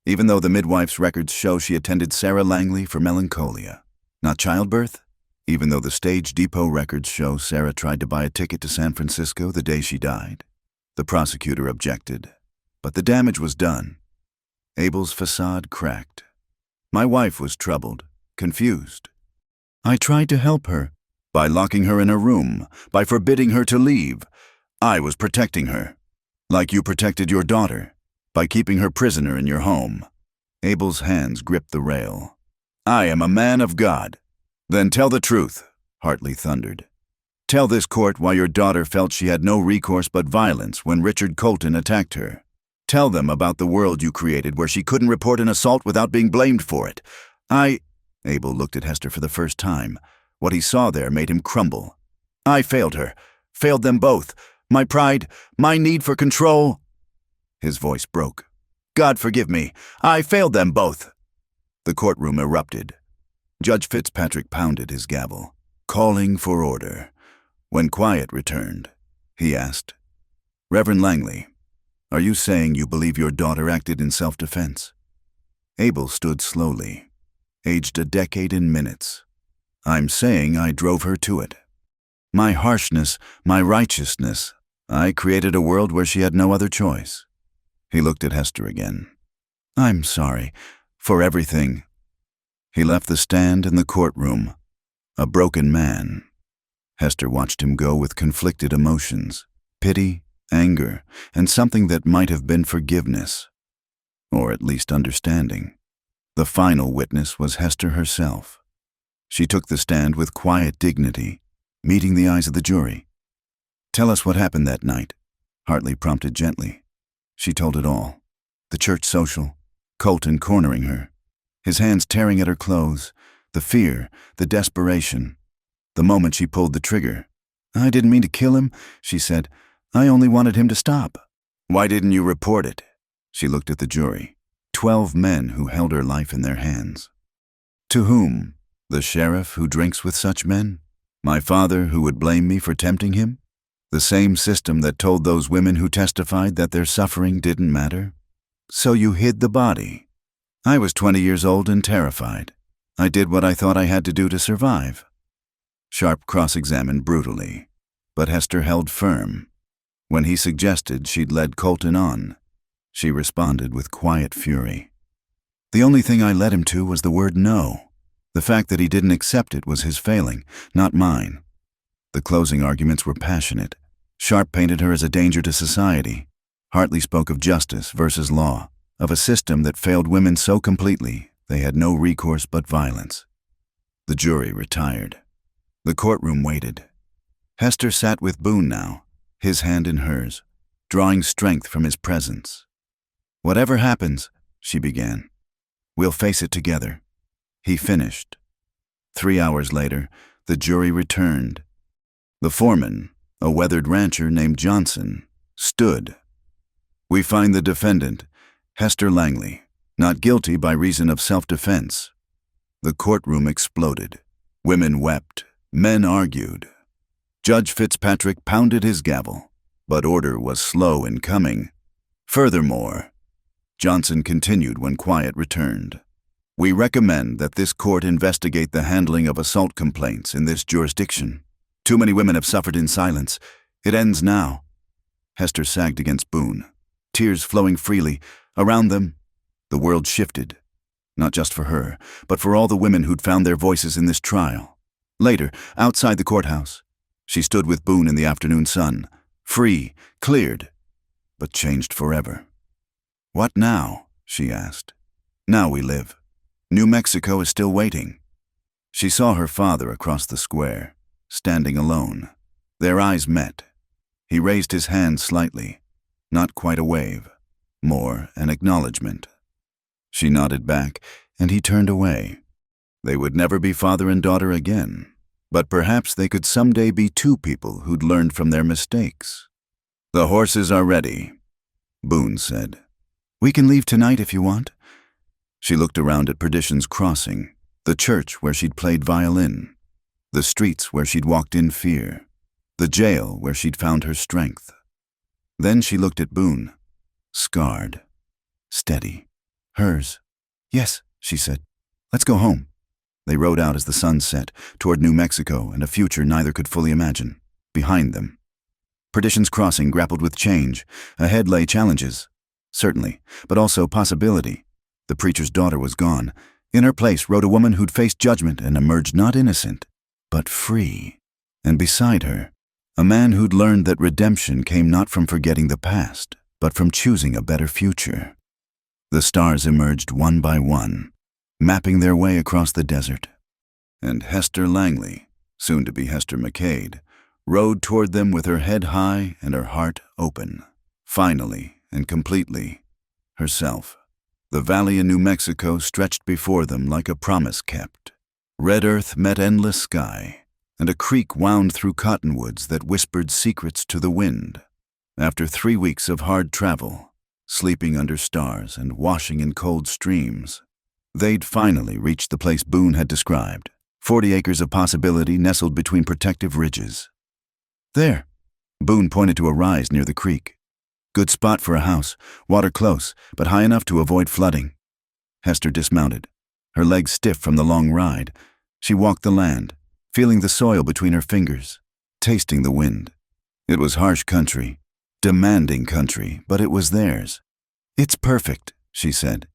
even though the midwife's records show she attended Sarah Langley for melancholia." "Not childbirth?" "Even though the stage depot records show Sarah tried to buy a ticket to San Francisco the day she died." The prosecutor objected, but the damage was done. Abel's facade cracked. "My wife was troubled, confused. I tried to help her by locking her in a room, by forbidding her to leave. I was protecting her, like you protected your daughter, by keeping her prisoner in your home." Abel's hands gripped the rail. "I am a man of God." "Then tell the truth," Hartley thundered. "Tell this court why your daughter felt she had no recourse but violence when Richard Colton attacked her. Tell them about the world you created where she couldn't report an assault without being blamed for it." Abel looked at Hester for the first time. What he saw there made him crumble. "I failed her, failed them both. My pride, my need for control." His voice broke. "God forgive me, I failed them both." The courtroom erupted. Judge Fitzpatrick pounded his gavel, calling for order. When quiet returned, he asked, "Reverend Langley, are you saying you believe your daughter acted in self-defense?" Abel stood slowly, aged a decade in minutes. "I'm saying I drove her to it. My harshness, my righteousness, I created a world where she had no other choice." He looked at Hester again. "I'm sorry for everything." He left the stand in the courtroom, a broken man. Hester watched him go with conflicted emotions, pity, anger, and something that might have been forgiveness, or at least understanding. The final witness was Hester herself. She took the stand with quiet dignity, meeting the eyes of the jury. "Tell us what happened that night," Hartley prompted gently. She told it all. The church social, Colton cornering her, his hands tearing at her clothes, the fear, the desperation. The moment she pulled the trigger. "I didn't mean to kill him," she said. "I only wanted him to stop." "Why didn't you report it?" She looked at the jury. 12 men who held her life in their hands. To whom? The sheriff who drinks with such men? My father who would blame me for tempting him? The same system that told those women who testified that their suffering didn't matter? So you hid the body. I was 20 years old and terrified. I did what I thought I had to do to survive. Sharp cross-examined brutally, but Hester held firm. When he suggested she'd led Colton on, she responded with quiet fury. The only thing I led him to was the word no. The fact that he didn't accept it was his failing, not mine. The closing arguments were passionate. Sharp painted her as a danger to society. Hartley spoke of justice versus law, of a system that failed women so completely they had no recourse but violence. The jury retired. The courtroom waited. Hester sat with Boone now, his hand in hers, drawing strength from his presence. "Whatever happens," she began, "we'll face it together." He finished. 3 hours later, the jury returned. The foreman, a weathered rancher named Johnson, stood. "We find the defendant, Hester Langley, not guilty by reason of self-defense." The courtroom exploded. Women wept. Men argued. Judge Fitzpatrick pounded his gavel, but order was slow in coming. "Furthermore," Johnson continued when quiet returned, "we recommend that this court investigate the handling of assault complaints in this jurisdiction. Too many women have suffered in silence. It ends now." Hester sagged against Boone, tears flowing freely. Around them, the world shifted. Not just for her, but for all the women who'd found their voices in this trial. Later, outside the courthouse, she stood with Boone in the afternoon sun, free, cleared, but changed forever. "What now?" she asked. "Now we live. New Mexico is still waiting." She saw her father across the square, standing alone. Their eyes met. He raised his hand slightly, not quite a wave, more an acknowledgement. She nodded back, and he turned away. They would never be father and daughter again, but perhaps they could someday be two people who'd learned from their mistakes. "The horses are ready," Boone said. "We can leave tonight if you want." She looked around at Perdition's Crossing, the church where she'd played violin, the streets where she'd walked in fear, the jail where she'd found her strength. Then she looked at Boone, scarred, steady, hers. "Yes," she said. "Let's go home." They rode out as the sun set, toward New Mexico and a future neither could fully imagine. Behind them, Perdition's Crossing grappled with change. Ahead lay challenges, certainly, but also possibility. The preacher's daughter was gone. In her place rode a woman who'd faced judgment and emerged not innocent, but free. And beside her, a man who'd learned that redemption came not from forgetting the past, but from choosing a better future. The stars emerged one by one, mapping their way across the desert. And Hester Langley, soon to be Hester McCade, rode toward them with her head high and her heart open. Finally and completely, herself. The valley in New Mexico stretched before them like a promise kept. Red earth met endless sky, and a creek wound through cottonwoods that whispered secrets to the wind. After 3 weeks of hard travel, sleeping under stars and washing in cold streams, they'd finally reached the place Boone had described, 40 acres of possibility nestled between protective ridges. "There," Boone pointed to a rise near the creek. "Good spot for a house, water close, but high enough to avoid flooding." Hester dismounted, her legs stiff from the long ride. She walked the land, feeling the soil between her fingers, tasting the wind. It was harsh country, demanding country, but it was theirs. "It's perfect," she said.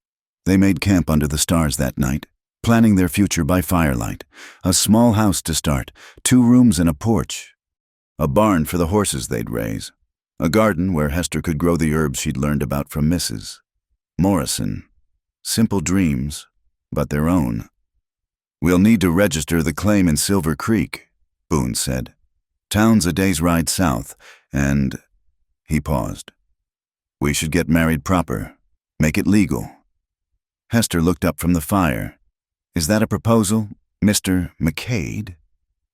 They made camp under the stars that night, planning their future by firelight. A small house to start, 2 rooms and a porch. A barn for the horses they'd raise. A garden where Hester could grow the herbs she'd learned about from Mrs. Morrison. Simple dreams, but their own. "We'll need to register the claim in Silver Creek," Boone said. "Town's a day's ride south, and—" He paused. "We should get married proper. Make it legal." Hester looked up from the fire. "Is that a proposal, Mr. McCade?"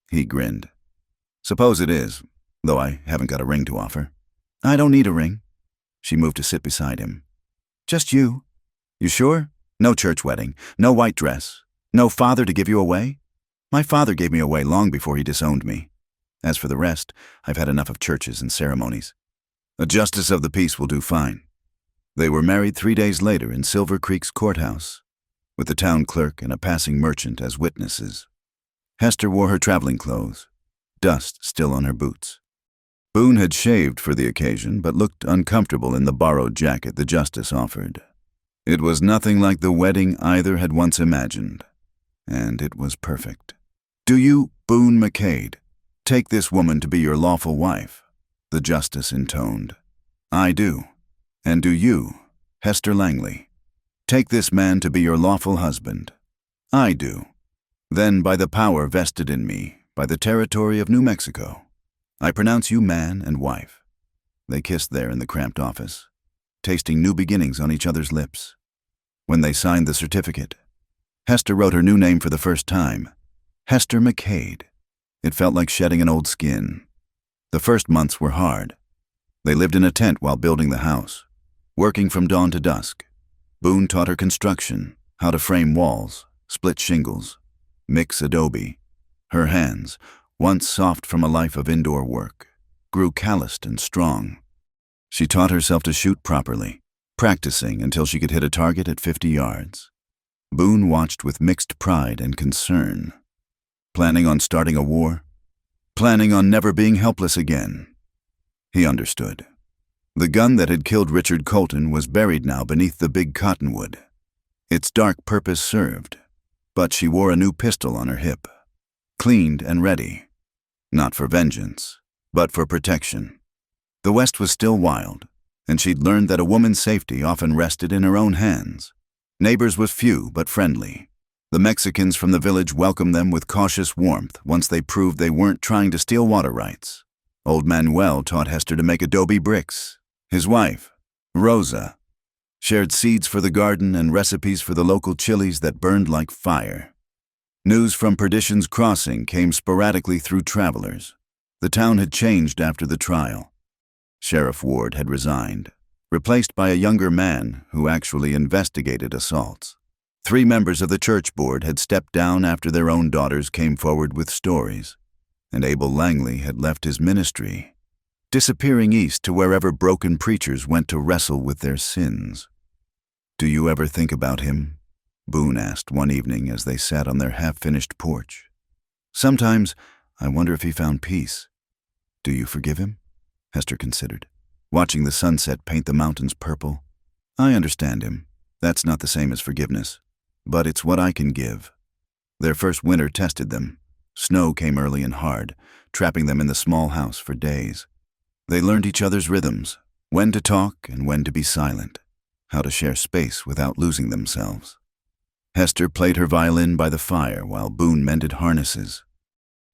He grinned. "Suppose it is, though I haven't got a ring to offer." "I don't need a ring." She moved to sit beside him. "Just you." "You sure? No church wedding, no white dress, no father to give you away?" "My father gave me away long before he disowned me. As for the rest, I've had enough of churches and ceremonies. A justice of the peace will do fine." They were married 3 days later in Silver Creek's courthouse, with the town clerk and a passing merchant as witnesses. Hester wore her traveling clothes, dust still on her boots. Boone had shaved for the occasion, but looked uncomfortable in the borrowed jacket the justice offered. It was nothing like the wedding either had once imagined, and it was perfect. "Do you, Boone McCade, take this woman to be your lawful wife?" the justice intoned. "I do. And do you, Hester Langley, take this man to be your lawful husband?" "I do." "Then by the power vested in me, by the territory of New Mexico, I pronounce you man and wife." They kissed there in the cramped office, tasting new beginnings on each other's lips. When they signed the certificate, Hester wrote her new name for the first time, Hester McCade. It felt like shedding an old skin. The first months were hard. They lived in a tent while building the house, working from dawn to dusk. Boone taught her construction, how to frame walls, split shingles, mix adobe. Her hands, once soft from a life of indoor work, grew calloused and strong. She taught herself to shoot properly, practicing until she could hit a target at 50 yards. Boone watched with mixed pride and concern. Planning on starting a war? Planning on never being helpless again? He understood. The gun that had killed Richard Colton was buried now beneath the big cottonwood. Its dark purpose served, but she wore a new pistol on her hip, cleaned and ready. Not for vengeance, but for protection. The West was still wild, and she'd learned that a woman's safety often rested in her own hands. Neighbors was few but friendly. The Mexicans from the village welcomed them with cautious warmth once they proved they weren't trying to steal water rights. Old Manuel taught Hester to make adobe bricks. His wife, Rosa, shared seeds for the garden and recipes for the local chilies that burned like fire. News from Perdition's Crossing came sporadically through travelers. The town had changed after the trial. Sheriff Ward had resigned, replaced by a younger man who actually investigated assaults. 3 members of the church board had stepped down after their own daughters came forward with stories, and Abel Langley had left his ministry, disappearing east to wherever broken preachers went to wrestle with their sins. "Do you ever think about him?" Boone asked one evening as they sat on their half-finished porch. "Sometimes I wonder if he found peace." "Do you forgive him?" Hester considered, watching the sunset paint the mountains purple. "I understand him. That's not the same as forgiveness, but it's what I can give." Their first winter tested them. Snow came early and hard, trapping them in the small house for days. They learned each other's rhythms, when to talk and when to be silent, how to share space without losing themselves. Hester played her violin by the fire while Boone mended harnesses.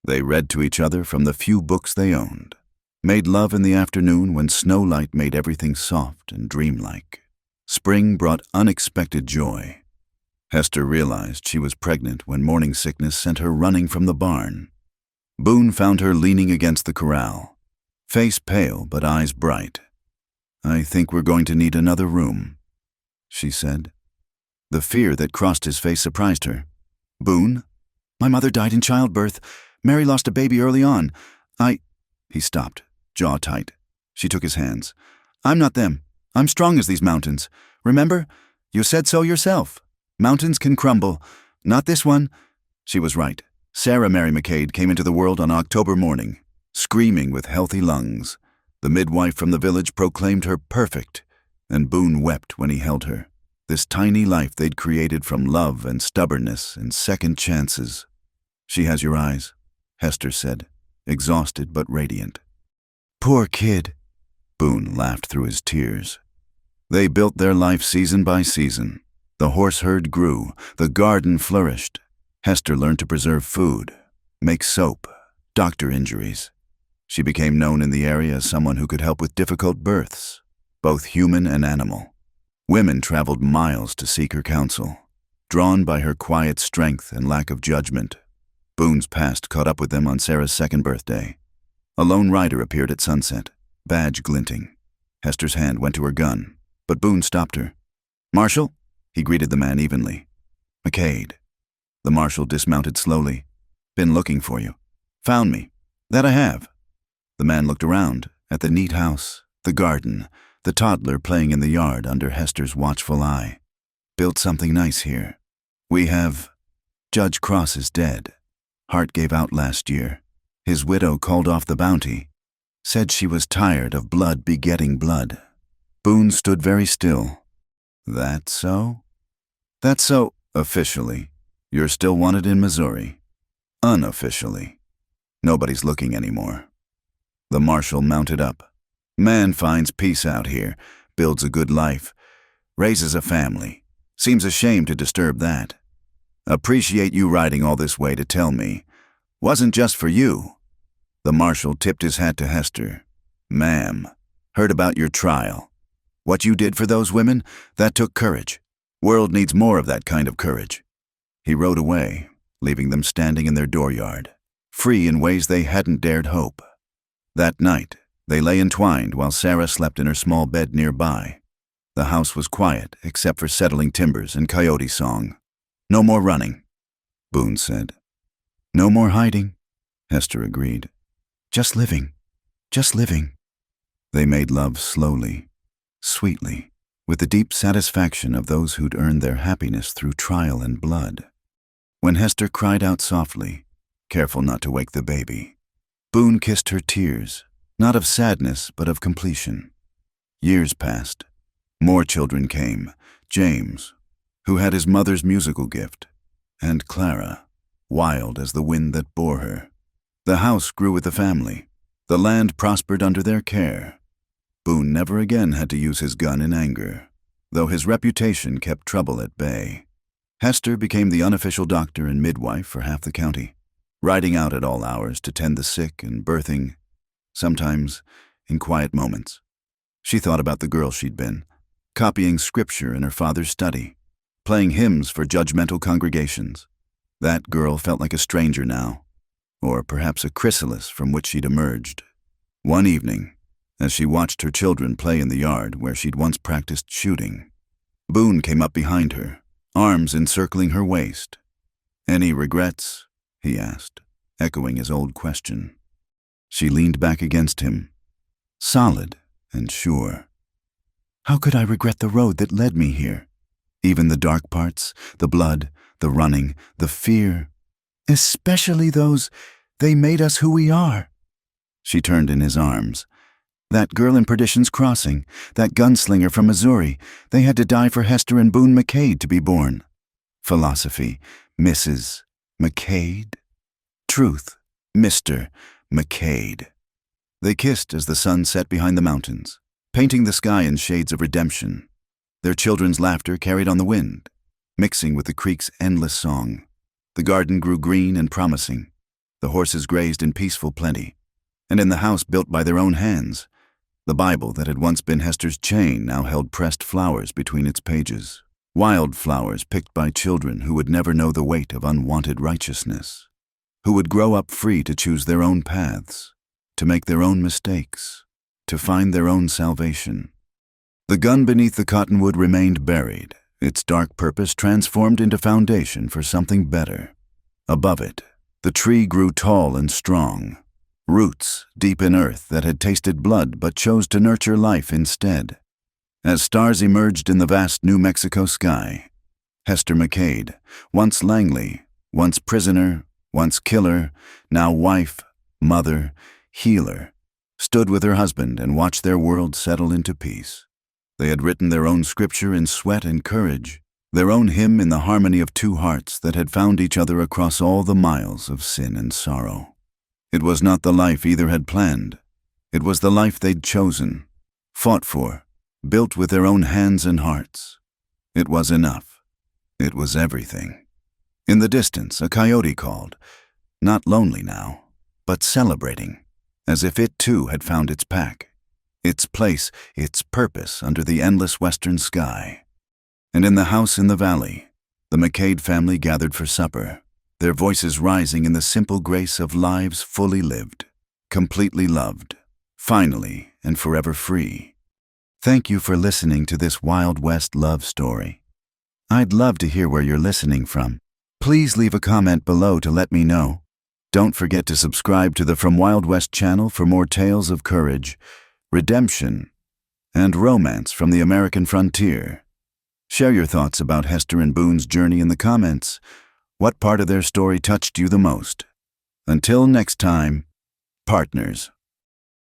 They read to each other from the few books they owned, made love in the afternoon when snowlight made everything soft and dreamlike. Spring brought unexpected joy. Hester realized she was pregnant when morning sickness sent her running from the barn. Boone found her leaning against the corral, face pale but eyes bright. "I think we're going to need another room," she said. The fear that crossed his face surprised her. "Boone? My mother died in childbirth. Mary lost a baby early on. He stopped, jaw tight. She took his hands. "I'm not them. I'm strong as these mountains. Remember? You said so yourself. Mountains can crumble. Not this one." She was right. Sarah Mary McCade came into the world on October morning, screaming with healthy lungs. The midwife from the village proclaimed her perfect, and Boone wept when he held her. This tiny life they'd created from love and stubbornness and second chances. "She has your eyes," Hester said, exhausted but radiant. "Poor kid," Boone laughed through his tears. They built their life season by season. The horse herd grew, the garden flourished. Hester learned to preserve food, make soap, doctor injuries. She became known in the area as someone who could help with difficult births, both human and animal. Women traveled miles to seek her counsel, drawn by her quiet strength and lack of judgment. Boone's past caught up with them on Sarah's second birthday. A lone rider appeared at sunset, badge glinting. Hester's hand went to her gun, but Boone stopped her. "Marshal?" He greeted the man evenly. "McCade." The marshal dismounted slowly. "Been looking for you." "Found me." "That I have." The man looked around, at the neat house, the garden, the toddler playing in the yard under Hester's watchful eye. "Built something nice here. We have... Judge Cross is dead. Hart gave out last year. His widow called off the bounty. Said she was tired of blood begetting blood." Boone stood very still. "That so?" "That's so, officially. You're still wanted in Missouri. Unofficially. Nobody's looking anymore." The marshal mounted up. "Man finds peace out here, builds a good life, raises a family. Seems a shame to disturb that. Appreciate you riding all this way to tell me. Wasn't just for you." The marshal tipped his hat to Hester. "Ma'am, heard about your trial. What you did for those women, that took courage. World needs more of that kind of courage." He rode away, leaving them standing in their dooryard, free in ways they hadn't dared hope. That night, they lay entwined while Sarah slept in her small bed nearby. The house was quiet except for settling timbers and coyote song. "No more running," Boone said. "No more hiding," Hester agreed. "Just living, just living." They made love slowly, sweetly, with the deep satisfaction of those who'd earned their happiness through trial and blood. When Hester cried out softly, careful not to wake the baby, Boone kissed her tears, not of sadness but of completion. Years passed. More children came. James, who had his mother's musical gift, and Clara, wild as the wind that bore her. The house grew with the family. The land prospered under their care. Boone never again had to use his gun in anger, though his reputation kept trouble at bay. Hester became the unofficial doctor and midwife for half the county, riding out at all hours to tend the sick and birthing, sometimes in quiet moments. She thought about the girl she'd been, copying scripture in her father's study, playing hymns for judgmental congregations. That girl felt like a stranger now, or perhaps a chrysalis from which she'd emerged. One evening, as she watched her children play in the yard where she'd once practiced shooting, Boone came up behind her, arms encircling her waist. "Any regrets?" he asked, echoing his old question. She leaned back against him, solid and sure. "How could I regret the road that led me here? Even the dark parts, the blood, the running, the fear. Especially those, they made us who we are." She turned in his arms. "That girl in Perdition's Crossing, that gunslinger from Missouri, they had to die for Hester and Boone McCade to be born. Philosophy, Mrs. McCade. Truth, Mr. McCade." They kissed as the sun set behind the mountains, painting the sky in shades of redemption. Their children's laughter carried on the wind, mixing with the creek's endless song. The garden grew green and promising. The horses grazed in peaceful plenty. And in the house built by their own hands, the Bible that had once been Hester's chain now held pressed flowers between its pages. Wild flowers picked by children who would never know the weight of unwanted righteousness, who would grow up free to choose their own paths, to make their own mistakes, to find their own salvation. The gun beneath the cottonwood remained buried, its dark purpose transformed into foundation for something better. Above it, the tree grew tall and strong, roots deep in earth that had tasted blood but chose to nurture life instead. As stars emerged in the vast New Mexico sky, Hester McCade, once Langley, once prisoner, once killer, now wife, mother, healer, stood with her husband and watched their world settle into peace. They had written their own scripture in sweat and courage, their own hymn in the harmony of two hearts that had found each other across all the miles of sin and sorrow. It was not the life either had planned. It was the life they'd chosen, fought for, built with their own hands and hearts. It was enough. It was everything. In the distance, a coyote called, not lonely now, but celebrating, as if it too had found its pack. its place, its purpose under the endless western sky. And in the house in the valley, the McCade family gathered for supper, their voices rising in the simple grace of lives fully lived, completely loved, finally and forever free. Thank you for listening to this Wild West love story. I'd love to hear where you're listening from. Please leave a comment below to let me know. Don't forget to subscribe to the From Wild West channel for more tales of courage, redemption, and romance from the American frontier. Share your thoughts about Hester and Boone's journey in the comments. What part of their story touched you the most? Until next time, partners.